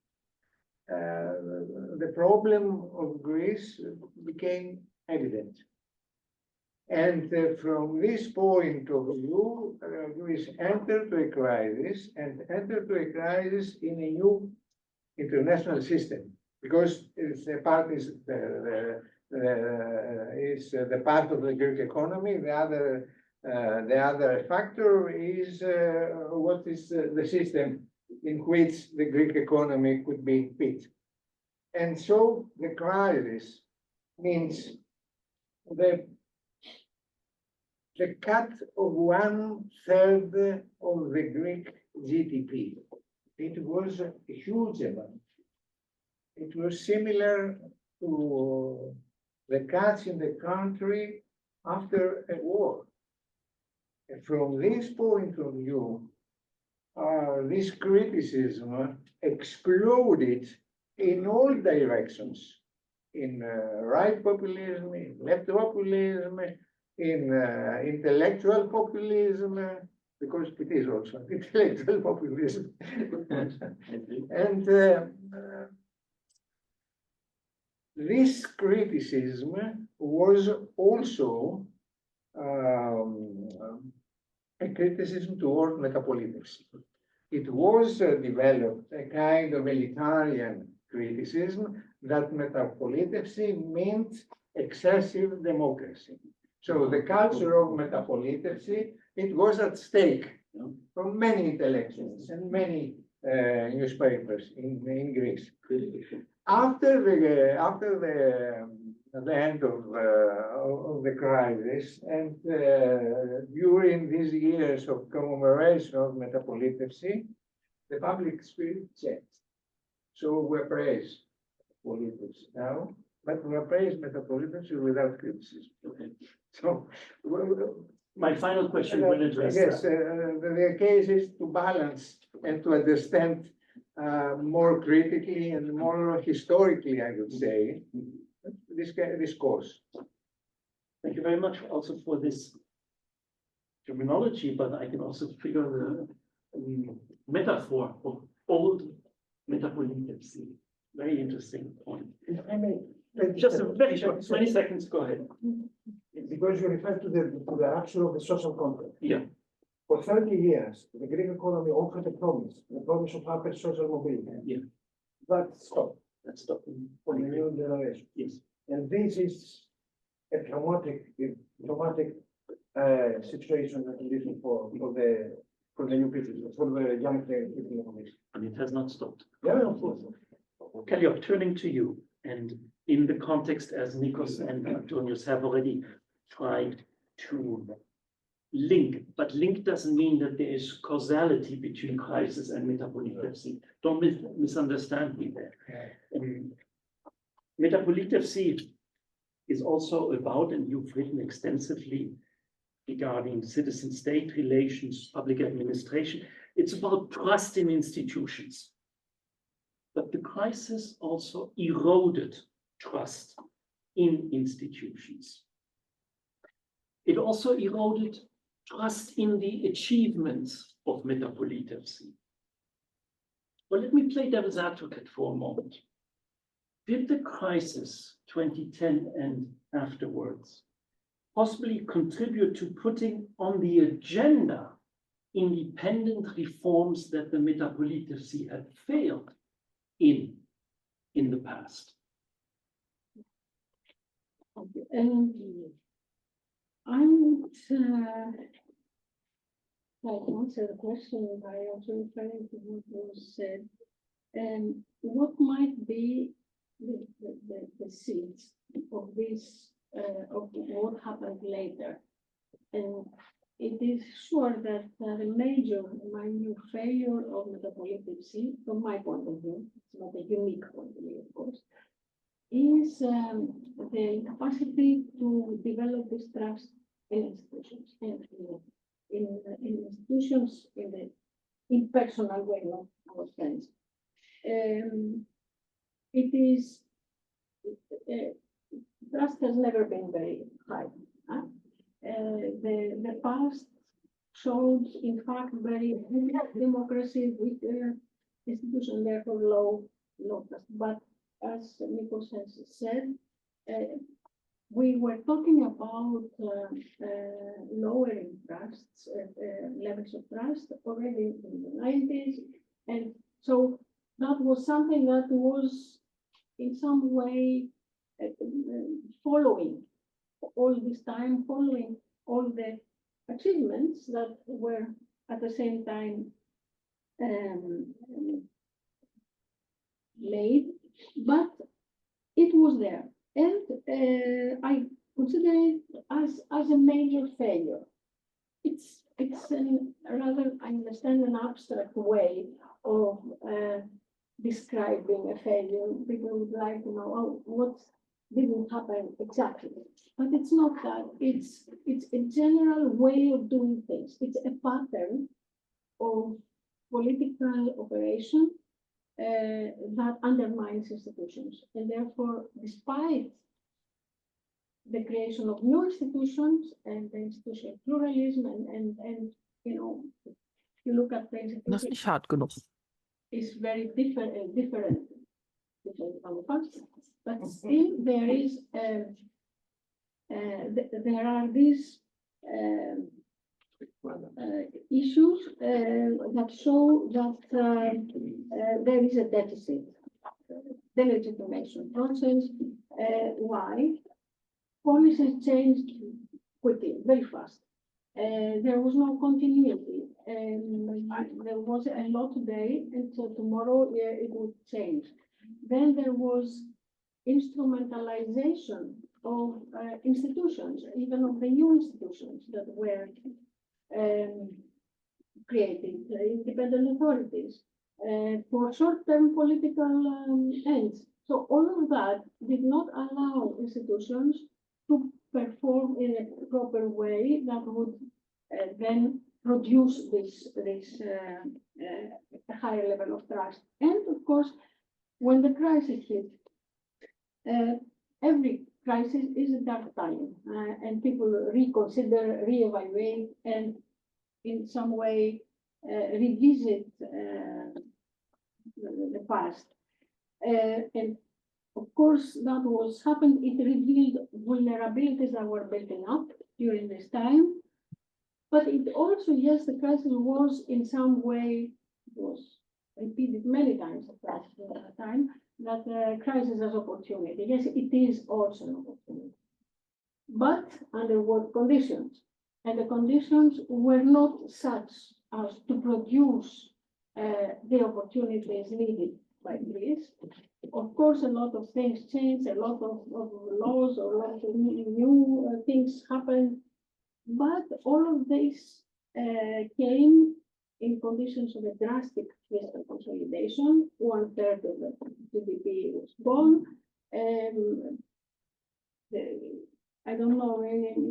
S6: the problem of Greece became evident. And from this point of view, Greece entered a crisis and entered a crisis in a new international system, because it's a part is the part of the Greek economy. The other factor is what is the system in which the Greek economy could be fit. And so the crisis means the cut of 1/3 of the Greek GDP. It was a huge amount. It was similar to the cuts in the country after a war. And from this point of view, this criticism exploded in all directions, in right populism, in left populism, in intellectual populism, because it is also intellectual populism. And this criticism was also a criticism toward Metapolítευση. It was developed a kind of elitarian criticism that Metapolítευση meant excessive democracy. So the culture of Metapolítευση, it was at stake from many intellectuals and many newspapers in Greece. After the end of the crisis, and during these years of commemoration of Μεταπολίτευση, the public spirit changed. So we praise Metapolítευση now, but we praise Metapolítευση without criticism.
S3: Okay.
S6: So
S3: My final question will address
S6: yes,
S3: that.
S6: the case is to balance and to understand more critically and more historically, I would say, this course.
S3: Thank you very much also for this terminology, but I can also figure the metaphor of old Metapolítευση. Very interesting point.
S4: If I may,
S3: Just a very short, 20 seconds, go ahead.
S4: because you refer to the rupture of the social contract.
S3: Yeah.
S4: For 30 years, the Greek economy offered the promise of upper social mobility.
S3: Yeah.
S4: That stopped
S3: Let's stop.
S4: for the new generation.
S3: Yes.
S4: And this is a traumatic situation and condition for the new people, for the young people of Greece.
S3: And it has not stopped.
S4: Yeah, of course.
S3: Kalliope, turning to you, and in the context as Nikos and Antonius have already tried to link, but link doesn't mean that there is causality between crisis and Metapolítευση. Don't misunderstand me there. Metapolítευση is also about, and you've written extensively regarding citizen-state relations, public administration. It's about trust in institutions. But the crisis also eroded trust in institutions. It also eroded trust in the achievements of Metapolítευση. Well, let me play devil's advocate for a moment. Did the crisis 2010 and afterwards possibly contribute to putting on the agenda independent reforms that the Metapolítευση had failed in the past?
S7: Okay. I would like to answer the question by also referring to what was said. And what might be the seeds of this, of what happened later? And it is sure that the major failure of Μεταπολίτευση, from my point of view, it's not a unique point of view, of course, is the incapacity to develop this trust in institutions and in institutions in the impersonal way, not our friends. It is trust has never been very high. Huh? The past showed, in fact, very weak democracy, weak institution, therefore low trust. But as Nikos has said, we were talking about lowering trusts, levels of trust already in the 90s. And so that was something that was in some way following all this time, following all the achievements that were at the same time made, but it was there. And I consider it as a major failure. It's rather, I understand, an abstract way of describing a failure. People would like to know, oh, what didn't happen exactly. But it's not that. It's a general way of doing things. It's a pattern of political operation that undermines institutions. And therefore, despite the creation of new institutions and the institutional pluralism and you know, if you look at the
S8: Das ist
S7: institution,
S8: nicht hart genug.
S7: is very different from the past, but still there is there are these issues that show that there is a deficit, delegitimation process. Why? Policies changed quickly, very fast. There was no continuity. There was a lot today, and so tomorrow it would change. Then there was instrumentalization of institutions, even of the new institutions that were created, independent authorities, for short-term political ends. So all of that did not allow institutions to perform in a proper way that would then produce this higher level of trust. And of course, when the crisis hit, every crisis is a dark time, and people reconsider, reevaluate, and in some way revisit the past. And of course, that was happened. It revealed vulnerabilities that were building up during this time. But it also, yes, the crisis was in some way, was repeated many times at that time, that crisis as opportunity. Yes, it is also an opportunity. But under what conditions? And the conditions were not such as to produce the opportunities needed by Greece. Of course, a lot of things changed, a lot of laws or a lot of new things happened, but all of this came in conditions of a drastic fiscal consolidation. 1/3 of the GDP was gone. I don't know,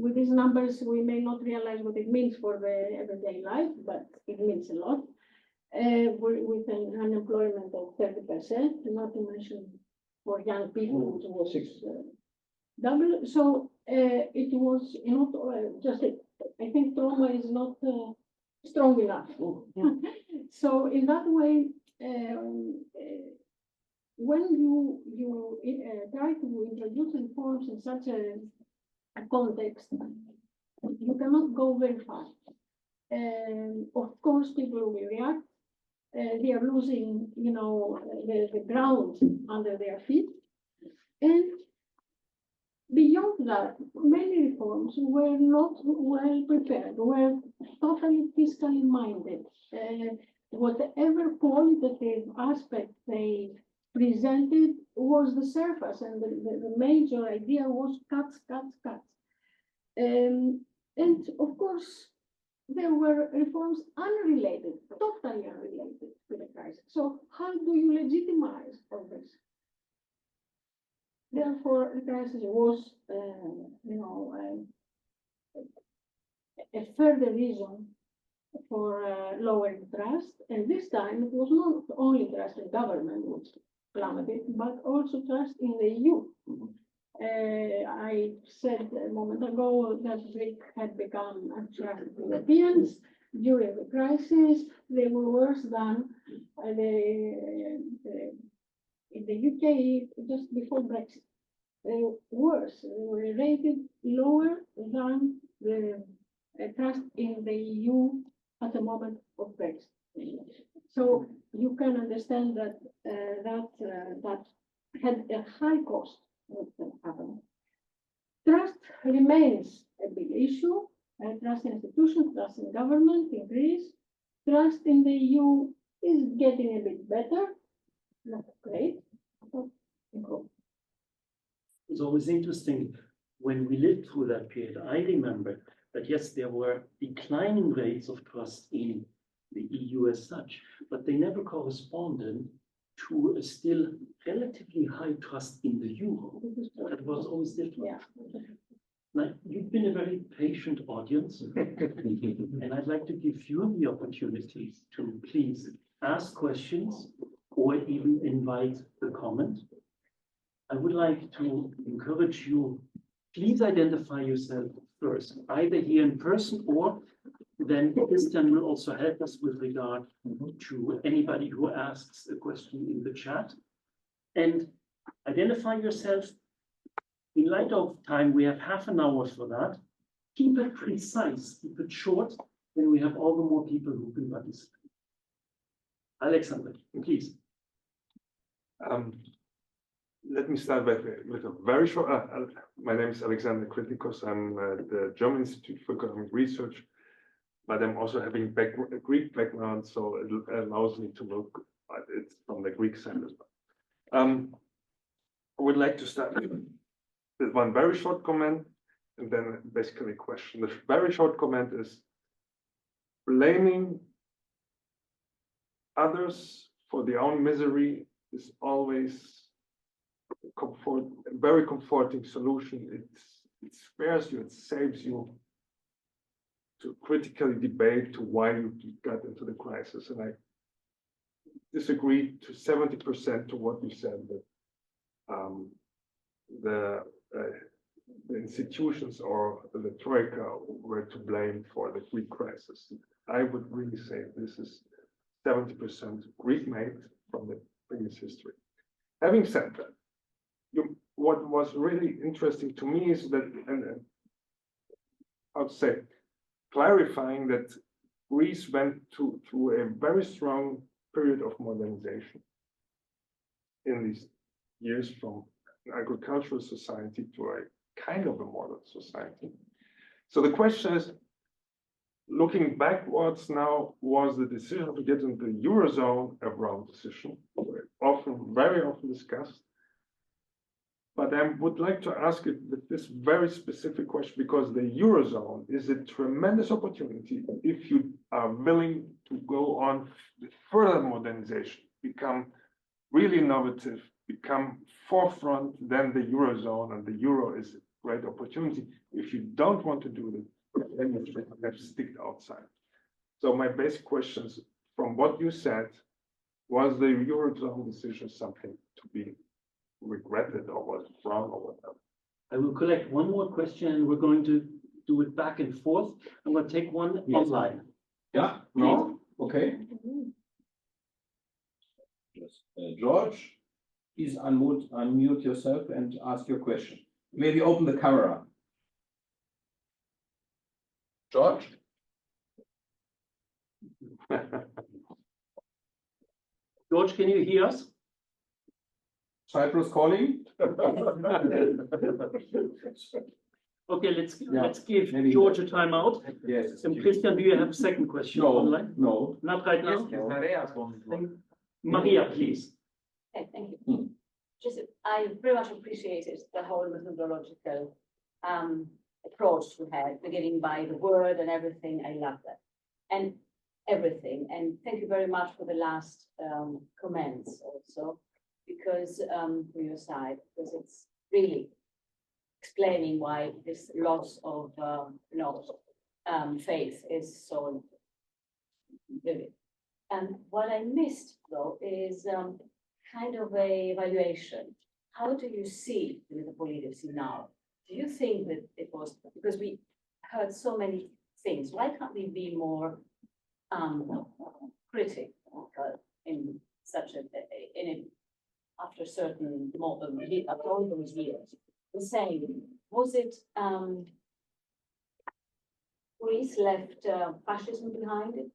S7: with these numbers, we may not realize what it means for the everyday life, but it means a lot. With an unemployment of 30%, not to mention for young people, it was double. So it was not just, I think trauma is not strong enough. So in that way, when you try to introduce reforms in such a context, you cannot go very fast. Of course, people will react. They are losing, you know, the ground under their feet. And beyond that, many reforms were not well prepared, were totally fiscally minded. Whatever qualitative aspect they presented was the surface, and the major idea was cuts. And of course, there were reforms unrelated, totally unrelated to the crisis. So how do you legitimize all this? Therefore, the crisis was, a further reason for lowering trust. And this time it was not only trust in government which plummeted, but also trust in the EU. I said a moment ago that Greek had become attracted to Europeans during the crisis. They were worse than in the UK just before Brexit. They were worse. They were rated lower than the trust in the EU at the moment of Brexit. So you can understand that that had a high cost. What happened? Trust remains a big issue. Trust in institutions, trust in government in Greece. Trust in the EU is getting a bit better, not great, but improved.
S3: It's always interesting when we lived through that period. I remember that yes, there were declining rates of trust in the EU as such, but they never corresponded to a still relatively high trust in the euro. That was always different.
S7: Yeah.
S3: Like, you've been a very patient audience, and I'd like to give you the opportunity to please ask questions or even invite a comment. I would like to encourage you, please identify yourself first, either here in person or then Christian will also help us with regard to anybody who asks a question in the chat. And identify yourself. In light of time, we have half an hour for that. Keep it precise, keep it short, then we have all the more people who can participate. Alexander, please.
S5: Let me start with a very short. My name is Alexander Kritikos. I'm at the German Institute for Economic Research, but I'm also having a Greek background, so it allows me to look at it from the Greek side as well. I would like to start with one very short comment and then basically a question. The very short comment is blaming others for their own misery is always a very comforting solution. It spares you, it saves you to critically debate to why you got into the crisis. And I disagree to 70% to what you said, that the institutions or the Troika were to blame for the Greek crisis. I would really say this is 70% Greek-made from the previous history. Having said that, what was really interesting to me is that, and I would say, clarifying that Greece went through a very strong period of modernization in these years, from an agricultural society to a kind of a modern society. So the question is, looking backwards now, was the decision to get into the Eurozone a wrong decision? Very often discussed. But I would like to ask it with this very specific question, because the Eurozone is a tremendous opportunity if you are willing to go on with further modernization, become really innovative, become forefront than the Eurozone, and the Euro is a great opportunity. If you don't want to do it, then you have to stick outside. So my basic questions from what you said, was the Eurozone decision something to be regretted or was wrong or whatever?
S3: I will collect one more question and we're going to do it back and forth. I'm going to take one online.
S1: Yeah, no, okay. Yes. George, please unmute yourself and ask your question. Maybe open the camera. George?
S3: George, can you hear us?
S1: Cyprus calling?
S3: Okay, let's give George a timeout.
S1: Yes.
S3: And Christian, do you have a second question online?
S1: No.
S3: Not right now?
S1: Yes,
S3: Maria, please.
S8: Okay, thank you. Just, I very much appreciated the whole methodological approach you had, beginning by the word and everything. I love that. And everything. And thank you very much for the last comments also, because from your side, because it's really explaining why this loss of faith is so vivid. And what I missed though is kind of a evaluation. How do you see the Metapolítευση now? Do you think that it was, because we heard so many things, why can't we be more critical in such after certain after all those years? The same, was it Greece left fascism behind it?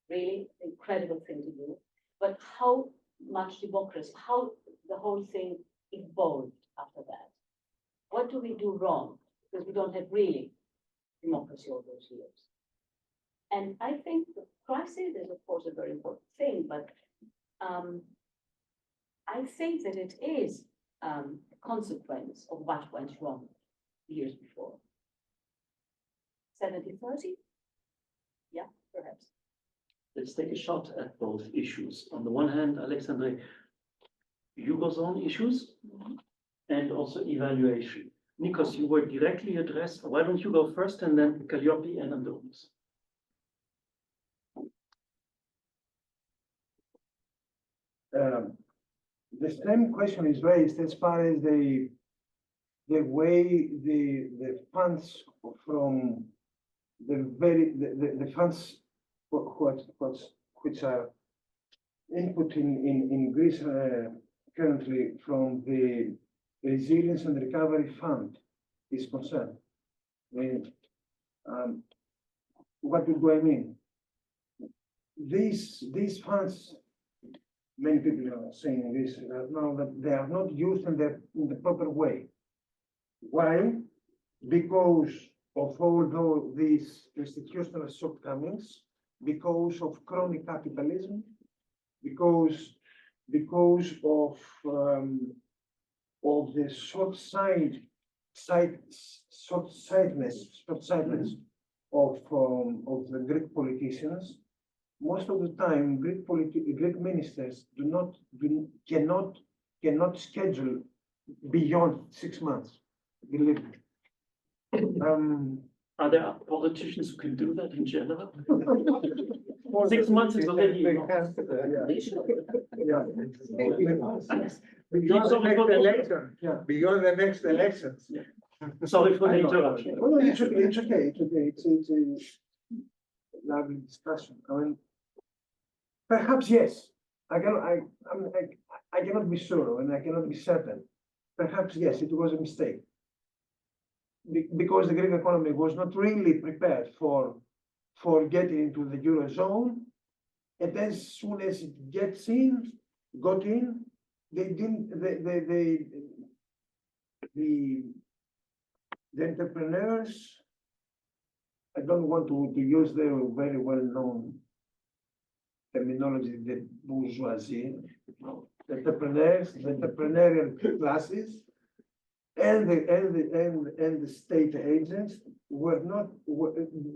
S8: Really incredible thing to do. But how much democracy, how the whole thing evolved after that? What do we do wrong? Because we don't have really democracy all those years. And I think the crisis is, of course, a very important thing, but I think that it is a consequence of what went wrong years before. 70-30? Yeah, perhaps.
S3: Let's take a shot at both issues. On the one hand, Alexandre, Eurozone issues and also evaluation. Nikos, you were directly addressed. Why don't you go first and then Calliope and Andreas?
S4: The same question is raised as far as the way the funds from the funds which are input in Greece currently from the Resilience and Recovery Fund is concerned. I mean, what do I mean? These funds, many people are saying this now, that they are not used in the proper way. Why? Because of all these institutional shortcomings, because of chronic capitalism, because of the short-sightedness of the Greek politicians. Most of the time, Greek ministers cannot schedule beyond 6 months. Believe me.
S3: Are there politicians who can do that in general? 6 months is already enough.
S6: Beyond the next election,
S4: Yeah.
S6: beyond the next elections.
S3: Sorry for the interruption.
S4: Well, it's okay. It's a lovely discussion. I mean, perhaps yes. I cannot be sure and I cannot be certain. Perhaps yes, it was a mistake. Because the Greek economy was not really prepared for getting into the Eurozone. And as soon as it got in, the entrepreneurs, I don't want to use their very well-known terminology, the bourgeoisie, the entrepreneurs, the entrepreneurial classes, and the state agents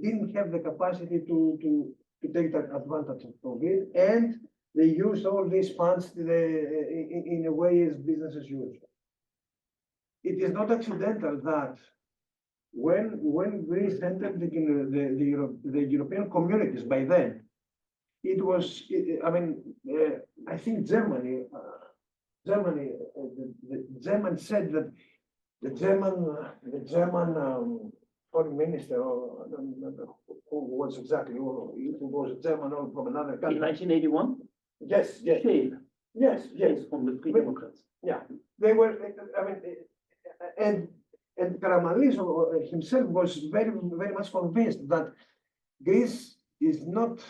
S4: didn't have the capacity to take that advantage of it, and they used all these funds in a way as business as usual. It is not accidental that when Greece entered the European communities by then, it was, I think Germany said that the German foreign minister, or I don't remember who was exactly, or it was a German or from another country.
S3: In 1981?
S4: Yes.
S3: Yes, from the Free Democrats.
S4: Yeah, they were, and Karamanlis himself was very much convinced that Greece is not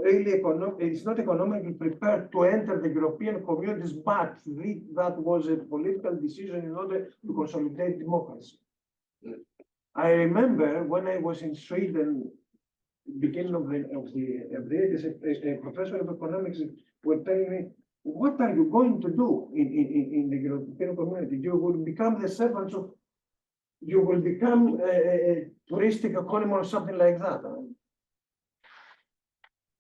S4: really economically prepared to enter the European communities, but that was a political decision in order to consolidate democracy. I remember when I was in Sweden, beginning of the 80s, a professor of economics was telling me, what are you going to do in the European community? You will become the servants you will become a touristic economy or something like that.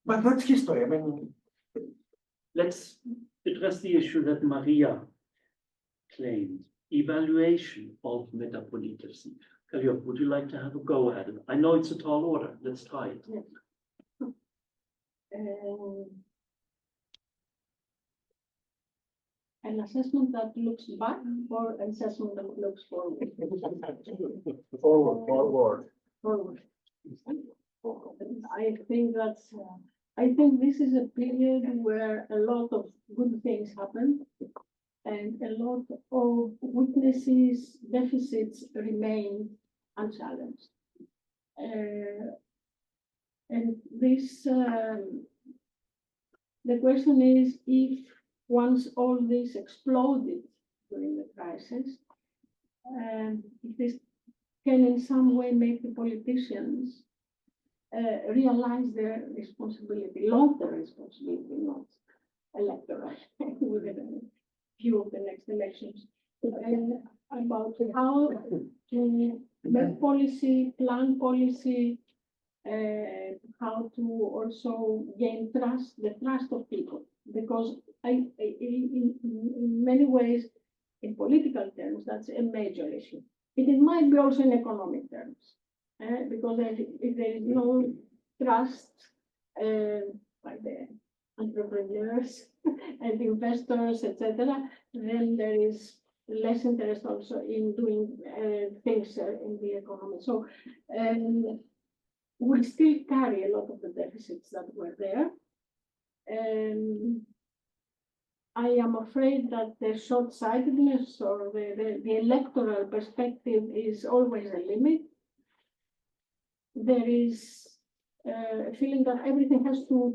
S4: But that's history. I mean,
S3: Let's address the issue that Maria claimed, evaluation of Metapolítευση. Kalliope, would you like to have a go at it? I know it's a tall order. Let's try it.
S7: An assessment that looks back or an assessment that looks forward?
S1: Forward.
S7: Forward. I think this is a period where a lot of good things happened and a lot of weaknesses, deficits remain unchallenged. And this, the question is if once all this exploded during the crisis, if this can in some way make the politicians realize their responsibility, long-term responsibility, not electoral, with a view of the next elections, and about how to make policy, plan policy, how to also gain trust, the trust of people. Because in many ways, in political terms, that's a major issue. It might be also in economic terms, because if there is no trust by the entrepreneurs and investors, etc., then there is less interest also in doing things in the economy. So we still carry a lot of the deficits that were there. I am afraid that the short-sightedness or the electoral perspective is always a limit. There is a feeling that everything has to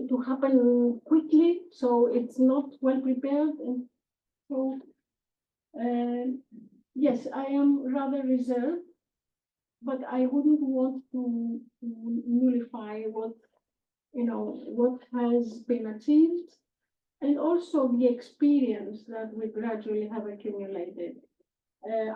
S7: to happen quickly, so it's not well prepared. And so, yes, I am rather reserved, but I wouldn't want to nullify what has been achieved, and also the experience that we gradually have accumulated.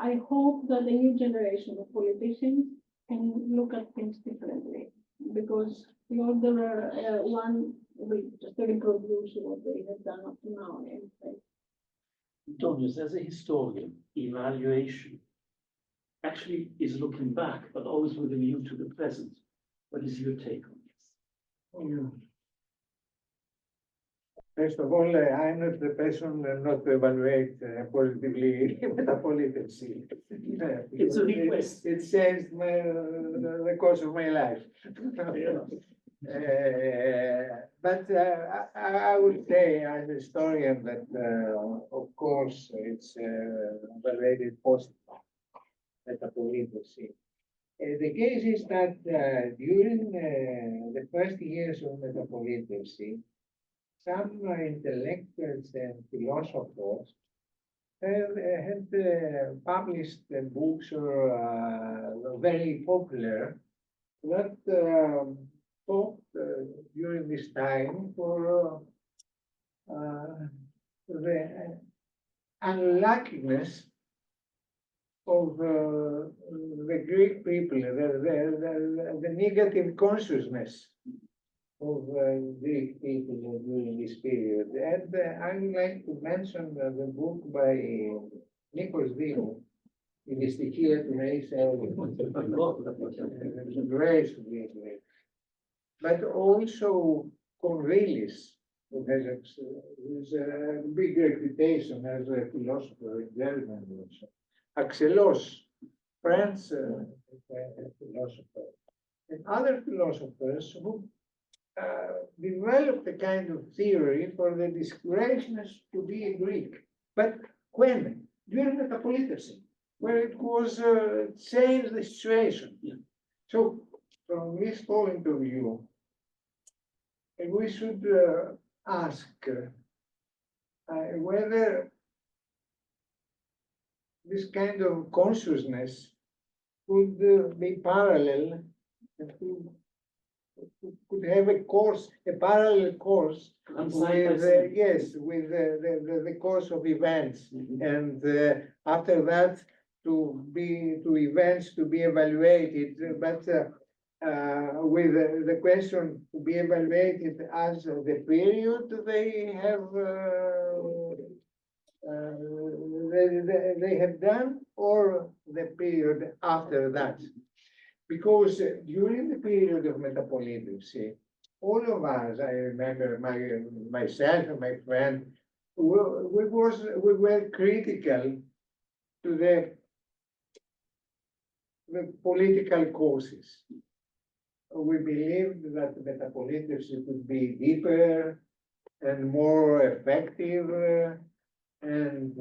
S7: I hope that the new generation of politicians can look at things differently, because the older one will just reproduce what they have done up to now.
S3: Antonius, as a historian, evaluation actually is looking back, but always with a view to the present. What is your take on this?
S6: First of all, I'm not the person not to evaluate positively Μεταπολίτευση.
S3: It's a request.
S6: It changed the course of my life. But I would say as a historian that, of course, it's evaluated positively, Μεταπολίτευση. The case is that during the first years of Μεταπολίτευση, some intellectuals and philosophers had published books very popular that talked during this time for the unluckiness of the Greek people, the negative consciousness of Greek people during this period. And I would like to mention the book by Nikos Dimo, Η δυστυχία του Νέης Grace. But also Cornelius, who has a big reputation as a philosopher in Germany also. Axelos, French philosopher, and other philosophers who developed a kind of theory for the disgraceness to be a Greek. But when? During the Metapolítευση, where it was changed the situation.
S3: Yeah.
S6: So from this point of view, we should ask whether this kind of consciousness could be parallel and could have a course, a parallel course with yes, with the course of events, and after that to events to be evaluated, but with the question to be evaluated as the period they have they have done, or the period after that. Because during the period of Metapolítευση, all of us, I remember myself and my friend, we were critical to the political causes. We believed that Metapolítευση could be deeper and more effective and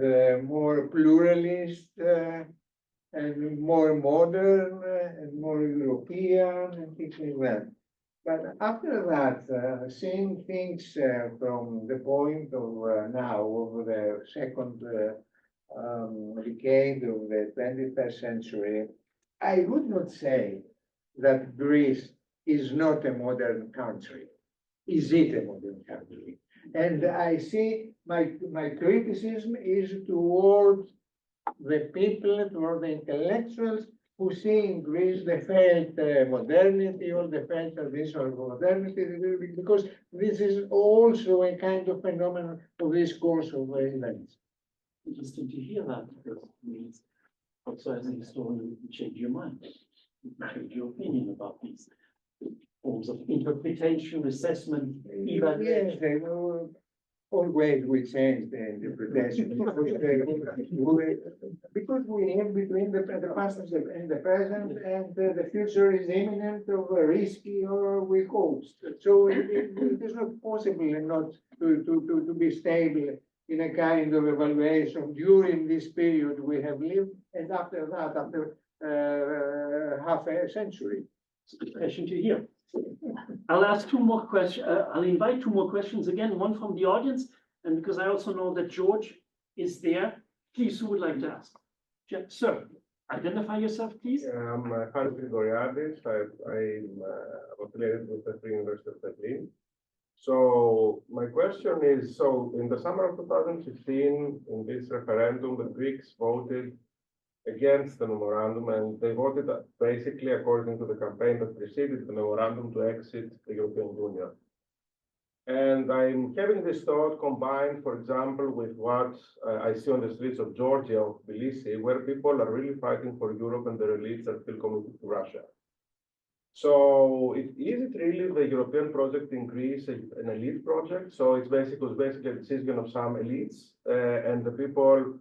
S6: more pluralist and more modern and more European and things like that. But after that, seeing things from the point of now, of the second decade of the 21st century, I would not say that Greece is not a modern country. Is it a modern country? And I see my criticism is towards the people, toward the intellectuals who see in Greece the failed modernity or the failed traditional modernity, because this is also a kind of phenomenon of this course of events.
S3: Interesting to hear that, because it means also as a historian, you change your mind, you change your opinion about these forms of interpretation, assessment, evaluation.
S6: Yes, they will always we change the interpretation because we live between the past and the present, and the future is imminent or risky or we hope. So it is not possible not to be stable in a kind of evaluation during this period we have lived, and after that, after half a century.
S3: It's a good question to hear. I'll ask two more questions. I'll invite two more questions again, one from the audience, and because I also know that George is there, please, who would like to ask? Sir, identify yourself, please.
S5: I'm Harry Grigoriadis. I'm affiliated with the Free University of Berlin. So my question is, so in the summer of 2015, in this referendum, the Greeks voted against the memorandum, and they voted basically according to the campaign that preceded the memorandum to exit the European Union. And I'm having this thought combined, for example, with what I see on the streets of Georgia, of Tbilisi, where people are really fighting for Europe and their elites are still committed to Russia. So is it really the European project in Greece an elite project? So it was basically a decision of some elites, and the people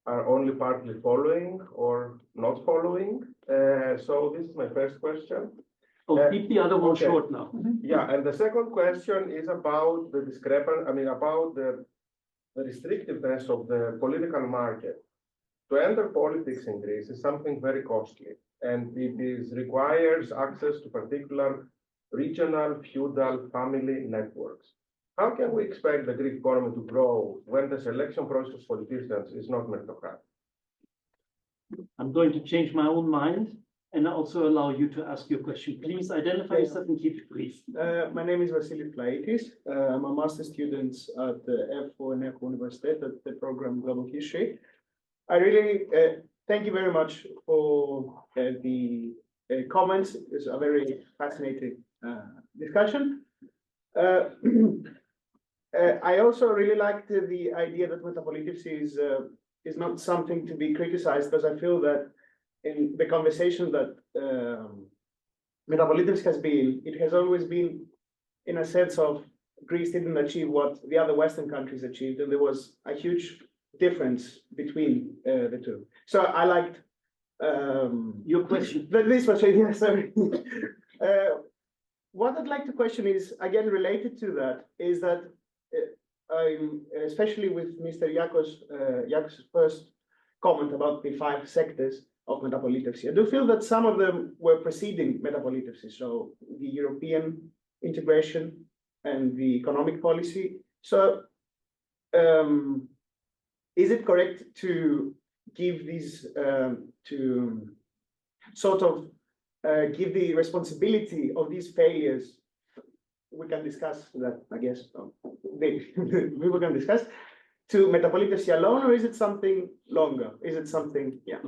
S5: are only partly following or not following. So this is my first question.
S3: Oh, keep the other one
S5: okay.
S3: short now.
S5: Yeah, and the second question is about the discrepancy, about the restrictiveness of the political market. To enter politics in Greece is something very costly, and it requires access to particular regional, feudal, family networks. How can we expect the Greek economy to grow when the selection process of politicians is not meritocratic?
S3: I'm going to change my own mind and also allow you to ask your question. Please identify yourself and keep it brief.
S9: My name is Vasilis Plaitis. I'm a master's student at the EFO and EFO University at the program Global History. I really thank you very much for the comments. It's a very fascinating discussion. I also really liked the idea that Metapolítευση is not something to be criticized, because I feel that in the conversation that Metapolítευση has been, it has always been in a sense of Greece didn't achieve what the other Western countries achieved, and there was a huge difference between the two. So I liked
S3: your question.
S9: This question, yes, sorry. What I'd like to question is, again, related to that, is that I'm especially with Mr. Yakos' first comment about the 5 sectors of Metapolítευση. I do feel that some of them were preceding Metapolítευση, so the European integration and the economic policy. So is it correct to give these, to sort of give the responsibility of these failures? We can discuss that, I guess, we were going to discuss, to Metapolítευση alone, or is it something longer? Is it something, yeah.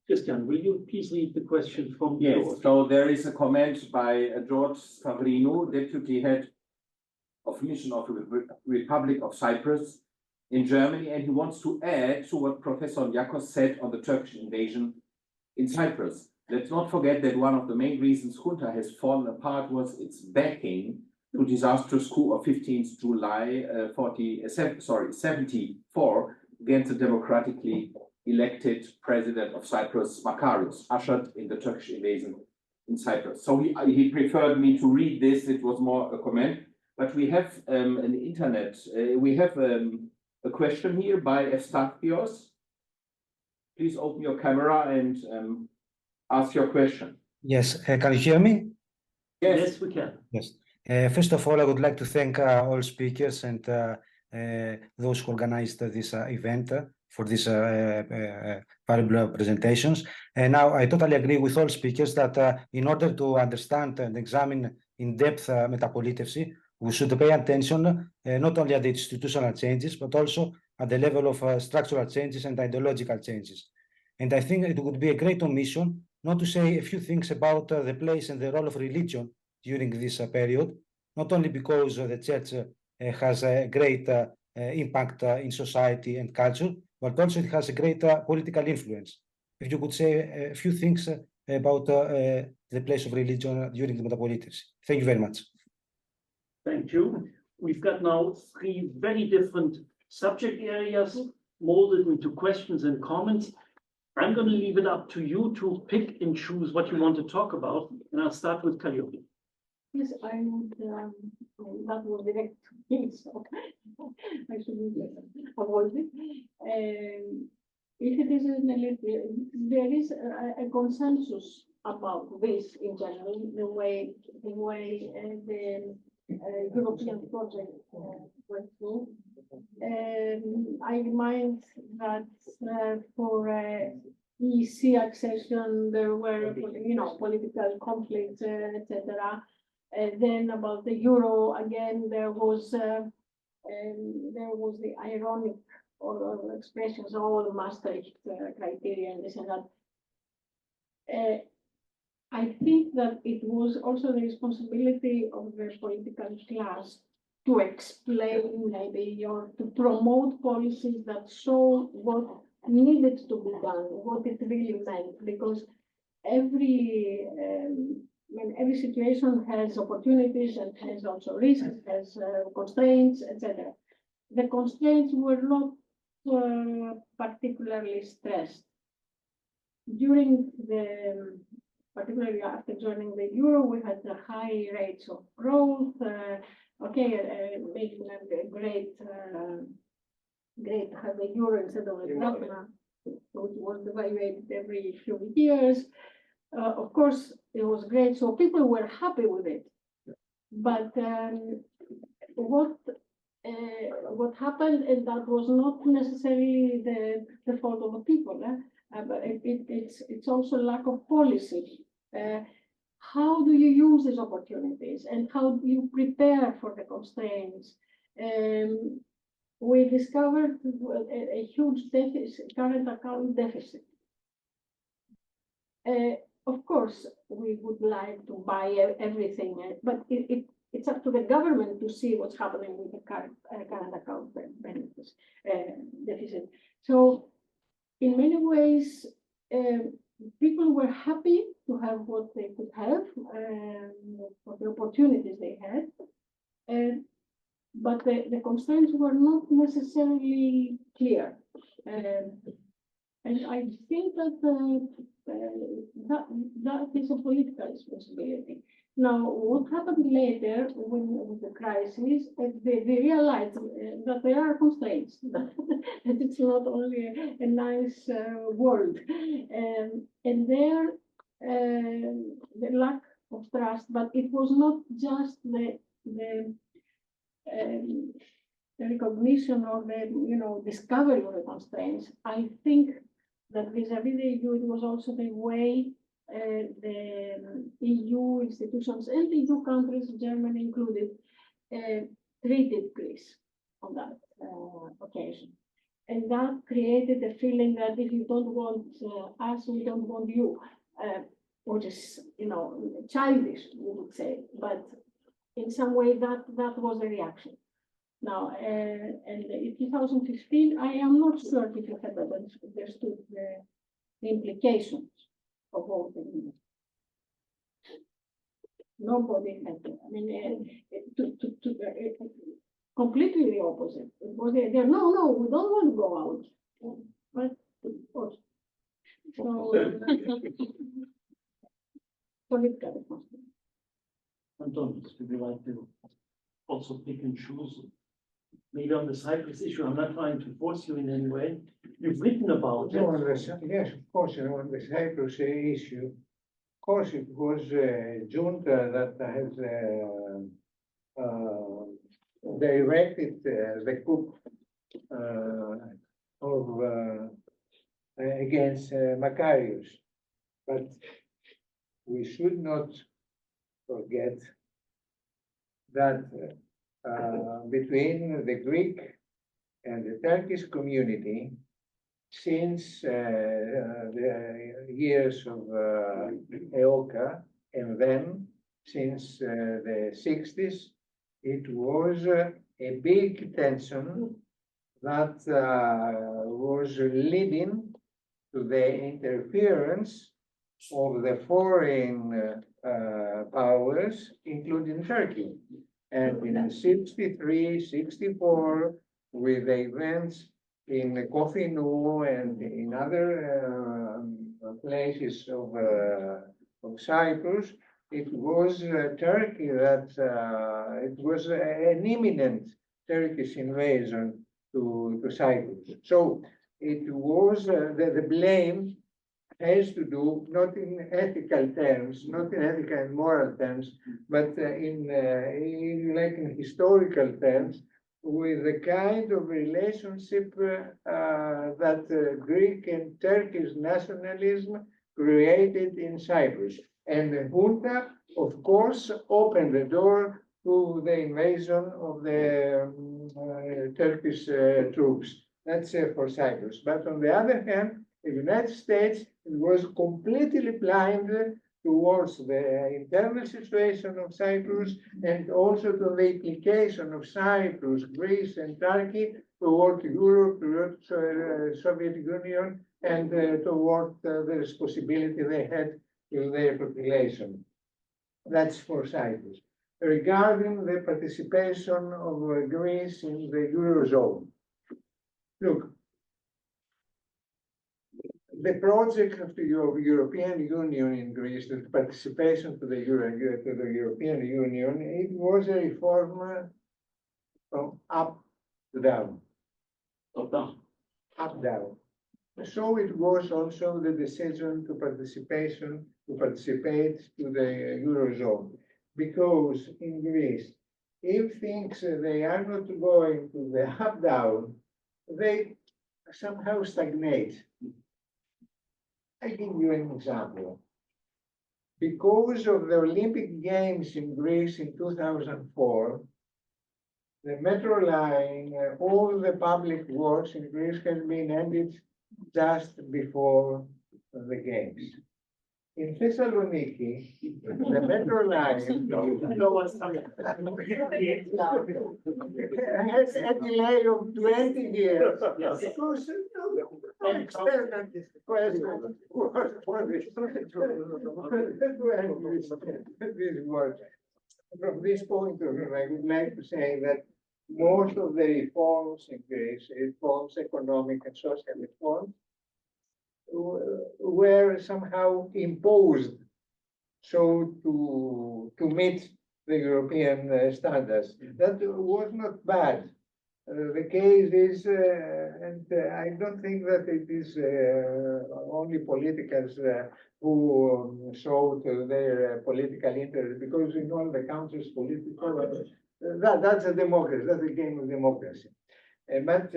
S3: Christian, will you please read the question from
S1: Yes,
S3: George?
S1: so there is a comment by George Stavrinou, Deputy Head of Mission of the Republic of Cyprus in Germany, and he wants to add to what Professor Yakos said on the Turkish invasion in Cyprus. Let's not forget that one of the main reasons Junta has fallen apart was its backing to disastrous coup of 15th July 74 against the democratically elected president of Cyprus, Makarios, ushered in the Turkish invasion in Cyprus. So he preferred me to read this, it was more a comment, but we have an internet, we have a question here by Estachios. Please open your camera and ask your question.
S10: Yes, can you hear me?
S3: Yes, we can.
S10: Yes. First of all, I would like to thank all speakers and those who organized this event for these valuable presentations. And now I totally agree with all speakers that in order to understand and examine in depth Μεταπολίτευση, we should pay attention not only at the institutional changes, but also at the level of structural changes and ideological changes. And I think it would be a great omission not to say a few things about the place and the role of religion during this period, not only because the church has a great impact in society and culture, but also it has a great political influence. If you could say a few things about the place of religion during the Μεταπολίτευση. Thank you very much.
S3: Thank you. We've got now 3 very different subject areas molded into questions and comments. I'm going to leave it up to you to pick and choose what you want to talk about, and I'll start with Calliope.
S7: Yes, I would, that was direct to me, so I should avoid it. If it is there is a consensus about this in general, the way the European project went through. I remind that for EC accession, there were, political conflicts, etc. Then about the euro, again, there was the ironic or expressions, all the Maastricht criteria and this and that. I think that it was also the responsibility of the political class to explain maybe or to promote policies that show what needed to be done, what it really meant, because every situation has opportunities and has also risks, has constraints, etc. The constraints were not particularly stressed. During particularly after joining the euro, we had high rates of growth, making a great to have the euro instead of the drachma, which was devaluated every few years. Of course, it was great, so people were happy with it. But what happened, and that was not necessarily the fault of the people, but it's also lack of policy. How do you use these opportunities, and how do you prepare for the constraints? We discovered a huge deficit, current account deficit. Of course, we would like to buy everything, but it's up to the government to see what's happening with the current account benefits, deficit. So, in many ways, people were happy to have what they could have, for the opportunities they had, but the constraints were not necessarily clear. And I think that that is a political responsibility. Now, what happened later with the crisis, they realized that there are constraints, that it's not only a nice world. And there, the lack of trust, but it was not just the recognition or the discovery of the constraints. I think that vis-a-vis the EU, it was also the way the EU institutions and the EU countries, Germany included, treated Greece on that occasion. And that created a feeling that if you don't want us, we don't want you, which is, childish, we would say. But in some way, that was the reaction. Now, and in 2015, I am not sure if you have understood the implications of all the. Nobody had. I mean, completely the opposite. It was no, we don't want to go out. But of course. So political responsibility.
S3: Antonius, would you like to also pick and choose? Maybe on the Cyprus issue, I'm not trying to force you in any way. You've written about it.
S6: No, yes, of course, on the Cyprus issue, of course, it was Junta that has directed the coup against Makarios. But we should not forget that between the Greek and the Turkish community, since the years of EOKA, and then since the 60s, it was a big tension that was leading to the interference of the foreign powers, including Turkey. And in 63, 64, with the events in Kofinu and in other places of Cyprus, it was Turkey that it was an imminent Turkish invasion to Cyprus. So it was the blame has to do not in ethical terms, not in ethical and moral terms, but in historical terms, with the kind of relationship that Greek and Turkish nationalism created in Cyprus. And the junta, of course, opened the door to the invasion of the Turkish troops. That's for Cyprus. But on the other hand, the United States was completely blind towards the internal situation of Cyprus and also to the implication of Cyprus, Greece, and Turkey toward Europe, toward Soviet Union, and toward the responsibility they had to their population. That's for Cyprus. Regarding the participation of Greece in the Eurozone, look, the project of the European Union in Greece, the participation to the European Union, it was a reform from up to down.
S3: Top down.
S6: Up down. So it was also the decision to participate to the Eurozone. Because in Greece, if things they are not going to the up down, they somehow stagnate. I give you an example. Because of the Olympic Games in Greece in 2004, the metro line, all the public works in Greece has been ended just before the Games. In Thessaloniki, the metro line has a delay of 20 years. Because from this point of view, I would like to say that most of the reforms in Greece, reforms, economic and social reforms, were somehow imposed so to meet the European standards. That was not bad. The case is, and I don't think that it is only politicals who showed their political interest, because in all the countries, political, that's a democracy, that's a game of democracy. But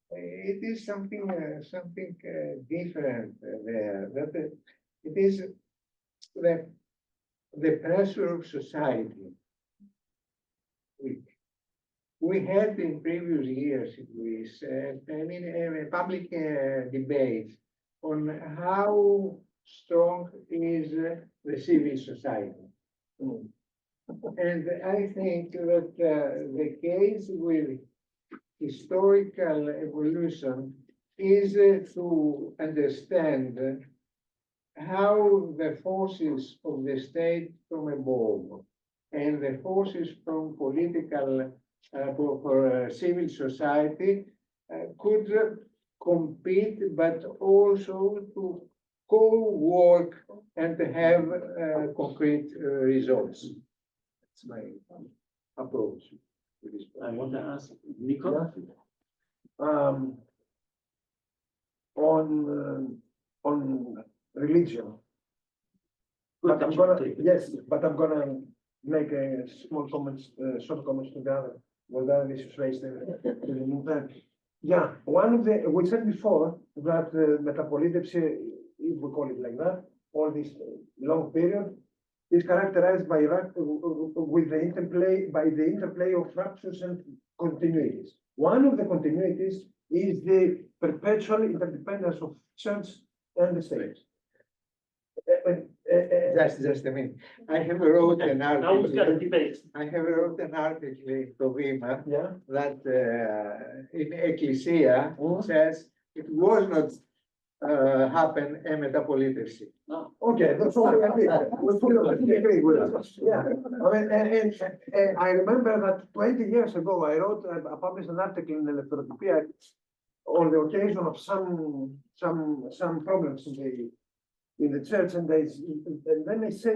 S6: it is something different there. That it is the pressure of society, we had in previous years in Greece, public debate on how strong is the civil society. And I think that the case with historical evolution is to understand how the forces of the state from above and the forces from political for civil society could compete, but also to co-work and to have concrete results. That's my approach to this.
S3: I want to ask Nico.
S4: On religion.
S3: Good
S4: But I'm
S3: that you
S4: gonna,
S3: take it.
S4: yes, but I'm gonna make a small comments, short comments to the other, with the other issues raised in the meantime. Yeah, one of the, we said before that Μεταπολίτευση, if we call it like that, all this long period is characterized by with the interplay of ruptures and continuities. One of the continuities is the perpetual interdependence of church and the state.
S6: Just a minute. I have wrote an
S3: Now we've got a
S6: article.
S3: debate.
S6: I have wrote an article in Provima
S4: Yeah.
S6: that in Ecclesia says it was not happen a Μεταπολίτευση.
S3: No.
S4: Okay, that's all I agree. We fully agree with that. Yeah, I mean, and I remember that 20 years ago, I published an article in Eleftherotypia on the occasion of some problems in the church, and then I say,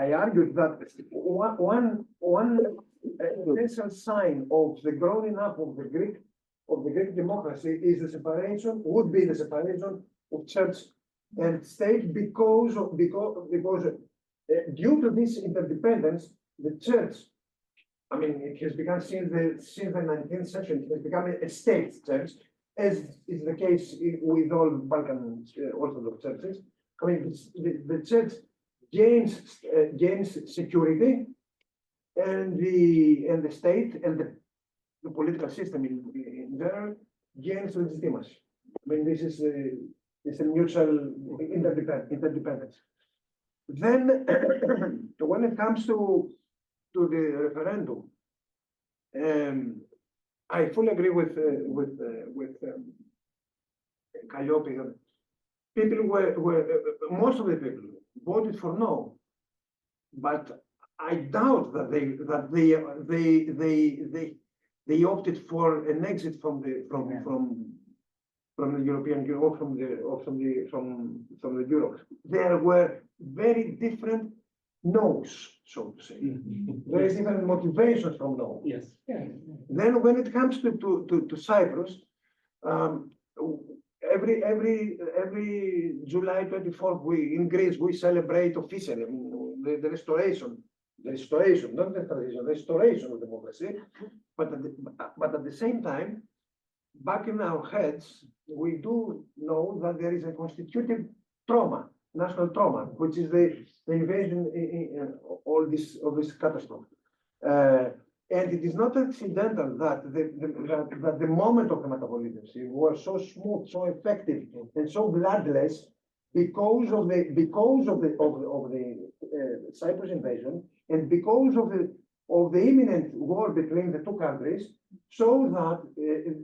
S4: I argued that one essential sign of the growing up of the Greek democracy is the separation, would be the separation of church and state because due to this interdependence, the church, I mean, it has become since the 19th century, it has become a state church, as is the case with all Balkan Orthodox churches. I mean, the church gains security, and the state and the political system in general gains legitimacy. I mean, this is a mutual interdependence. Then, when it comes to the referendum, I fully agree with Kalliopi. People most of the people voted for no, but I doubt that they opted for an exit from the European Union or from the Euro. There were very different no's, so to say. Very different motivations from no.
S3: Yes.
S4: Then when it comes to Cyprus, every July 24th, in Greece, we celebrate officially the restoration, not the transition, restoration of democracy. But at the same time, back in our heads, we do know that there is a constitutive trauma, national trauma, which is the invasion in all this catastrophe. And it is not accidental that the moment of the Μεταπολίτευση was so smooth, so effective, and so bloodless because of the Cyprus invasion, and because of the imminent war between the two countries, so that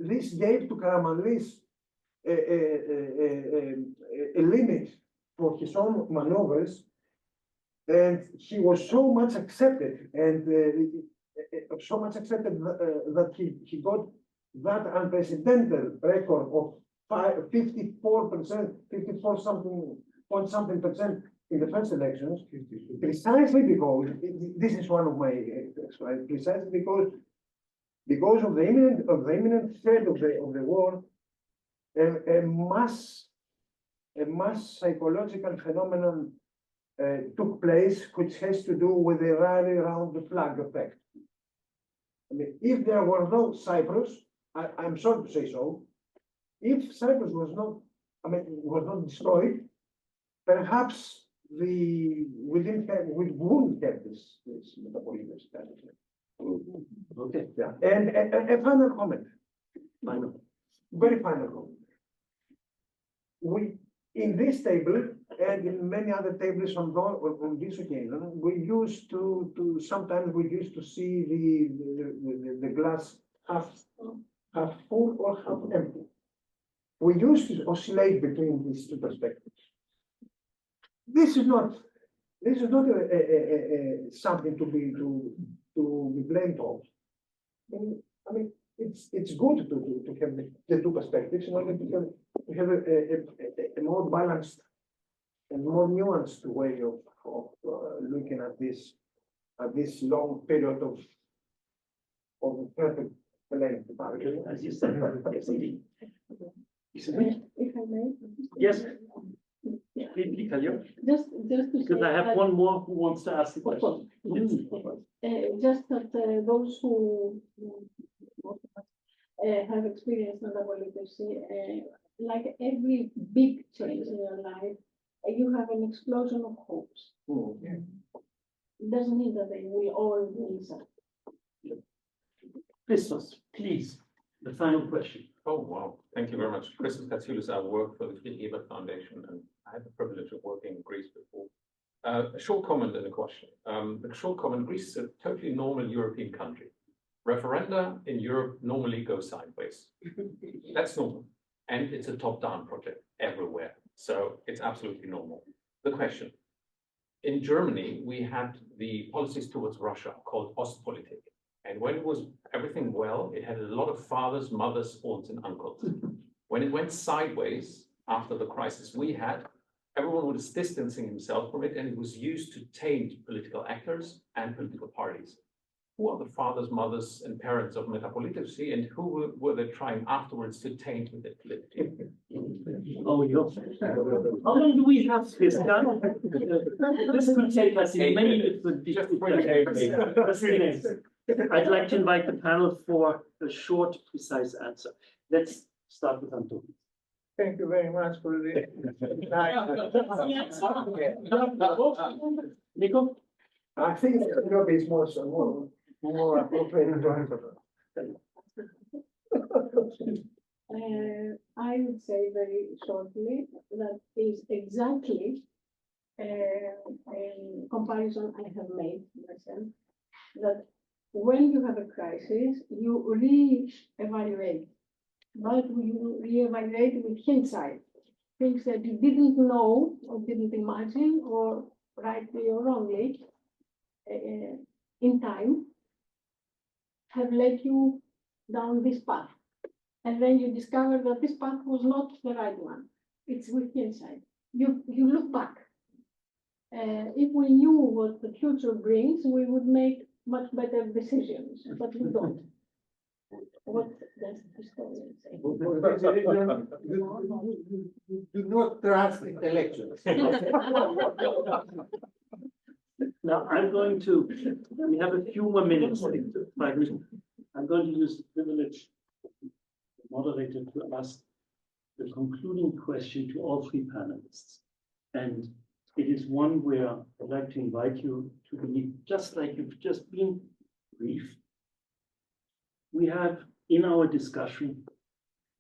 S4: this gave to Karamanlis a limit for his own maneuvers, and he was so much accepted, and that he got that unprecedented record of 54%, 54 something percent in the first elections, precisely because this is one of my precisely because of the imminent threat of the war, a mass psychological phenomenon took place, which has to do with the rally around the flag effect. I mean, if there were no Cyprus, I'm sorry to say so, if Cyprus was not destroyed, perhaps we wouldn't have this Μεταπολίτευση.
S3: Okay,
S4: Yeah, and a final comment,
S3: final.
S4: very final comment. We, in this table and in many other tables on this occasion, we used to sometimes we used to see the glass half full or half empty. We used to oscillate between these two perspectives. This is not something to be blamed of. I mean, it's good to have the two perspectives in order to have a more balanced and more nuanced way of looking at this long period of perfect length.
S3: As you said, yes, indeed.
S7: If I may.
S3: Yes. Please, Kalyo.
S7: Just to
S3: Because
S7: say
S3: I have
S7: that-
S3: one more who wants to ask the
S7: Of course.
S3: question.
S7: Just that those who have experienced Μεταπολίτευση, like every big change in your life, you have an explosion of hopes. It doesn't mean that they will all be inside.
S3: Christos, please, the final question.
S1: Oh, wow. Thank you very much. Christos Katsioulis, I work for the Friedrich Foundation, and I had the privilege of working in Greece before. A short comment and a question. The short comment, Greece is a totally normal European country. Referenda in Europe normally go sideways. That's normal. And it's a top-down project everywhere. So it's absolutely normal. The question. In Germany, we had the policies towards Russia called Ostpolitik. And when it was everything well, it had a lot of fathers, mothers, aunts, and uncles. When it went sideways after the crisis we had, everyone was distancing himself from it, and it was used to taint political actors and political parties. Who are the fathers, mothers, and parents of Metapolitevsi, and who were they trying afterwards to taint with it politically?
S3: Oh, how long do we have this done? This could take us in many different discussions. I'd like to invite the panel for a short, precise answer. Let's start with Anton.
S6: Thank you very much for the.
S3: Nico?
S4: I think Europe is more appropriate to answer that.
S7: I would say very shortly that is exactly a comparison I have made myself, that when you have a crisis, you re-evaluate, but you re-evaluate with hindsight, things that you didn't know or didn't imagine, or rightly or wrongly, in time, have led you down this path. And then you discover that this path was not the right one. It's with hindsight. You look back. If we knew what the future brings, we would make much better decisions, but we don't. What does the historian say?
S6: Do not trust intellectuals.
S3: Now, I'm going to, we have a few more minutes, 5 minutes. I'm going to use the privilege of the moderator to ask the concluding question to all three panelists. And it is one where I'd like to invite you to be, just like you've just been, brief. We have, in our discussion,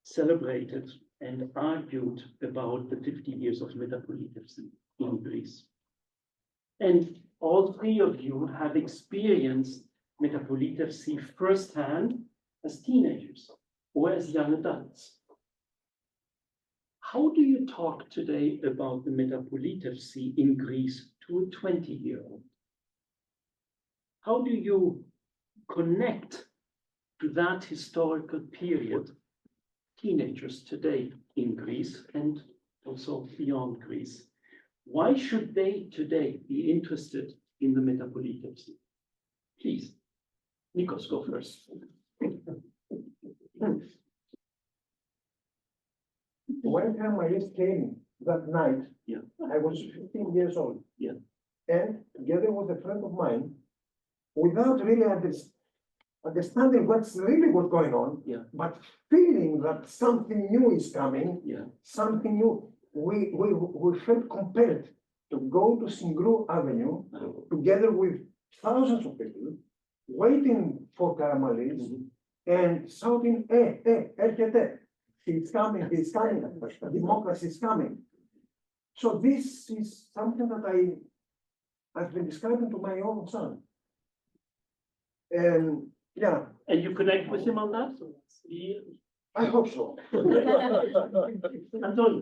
S3: celebrated and argued about the 50 years of Metapolitevsi in Greece. And all three of you have experienced Metapolitevsi firsthand as teenagers or as young adults. How do you talk today about the Metapolitevsi in Greece to a 20-year-old? How do you connect to that historical period teenagers today in Greece and also beyond Greece? Why should they today be interested in the Metapolitevsi? Please, Nikos, go first.
S4: When Hermes came that night,
S3: Yeah.
S4: I was 15 years old.
S3: Yeah.
S4: And together with a friend of mine, without really understanding what's going on,
S3: Yeah.
S4: but feeling that something new is coming,
S3: Yeah.
S4: something new, we felt compelled to go to Singru Avenue together with thousands of people waiting for Karamanlis and shouting, έρχεται. He's coming, democracy is coming. So this is something that I've been describing to my own son. And yeah,
S3: And you connect with him on that?
S4: I hope so.
S3: Anton,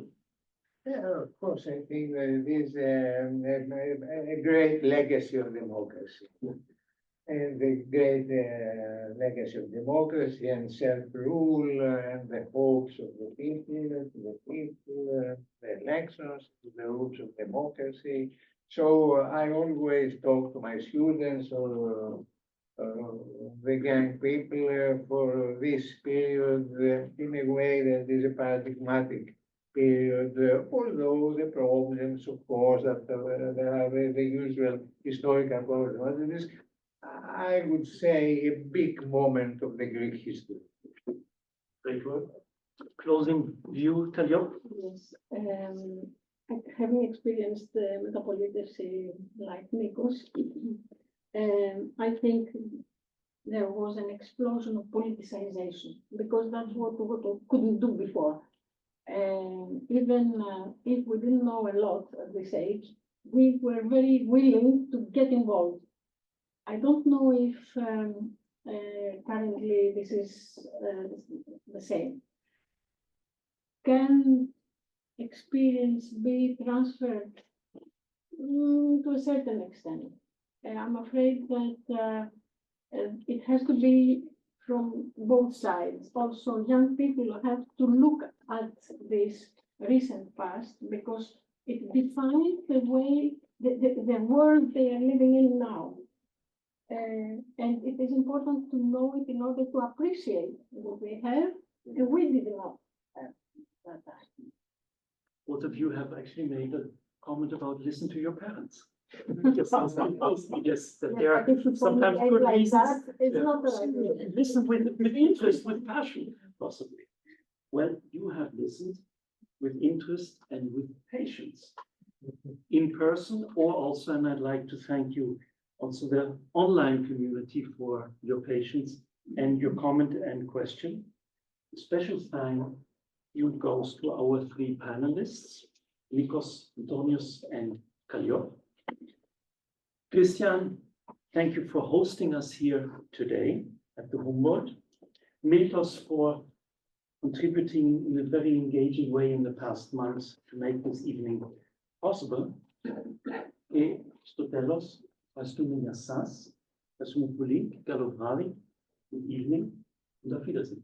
S6: Yeah, of course, I think that it is a great legacy of democracy. And the great legacy of democracy and self-rule and the hopes of the people, the elections, the rules of democracy. So I always talk to my students or the young people for this period in a way that is a paradigmatic period, although the problems, of course, that there are the usual historical problems. I would say a big moment of the Greek history.
S3: very good. Closing view, Talia?
S7: Yes, having experienced the Μεταπολίτευση like Nikos, I think there was an explosion of politicization because that's what we couldn't do before. Even if we didn't know a lot at this age, we were very willing to get involved. I don't know if currently this is the same. Can experience be transferred to a certain extent? I'm afraid that it has to be from both sides. Also, young people have to look at this recent past because it defines the way, the world they are living in now. And it is important to know it in order to appreciate what they have, and we did not have that time.
S3: Both of you have actually made a comment about listen to your parents. Yes, that there are
S7: But if you
S3: sometimes
S7: formulate
S3: good
S7: like
S3: reasons.
S7: that, it's
S3: Yeah.
S7: not the right way.
S3: Listen with interest, with passion, possibly. Well, you have listened with interest and with patience in person or also, and I'd like to thank you also the online community for your patience and your comment and question. A special thank you goes to our three panelists, Nikos, Antonios, and Kallio. Christian, thank you for hosting us here today at the Humboldt. Miltos for contributing in a very engaging way in the past months to make this evening possible. Και στο τέλος, ευχαριστούμε για σας, ευχαριστούμε πολύ, καλό βράδυ, good evening, und auf Wiedersehen.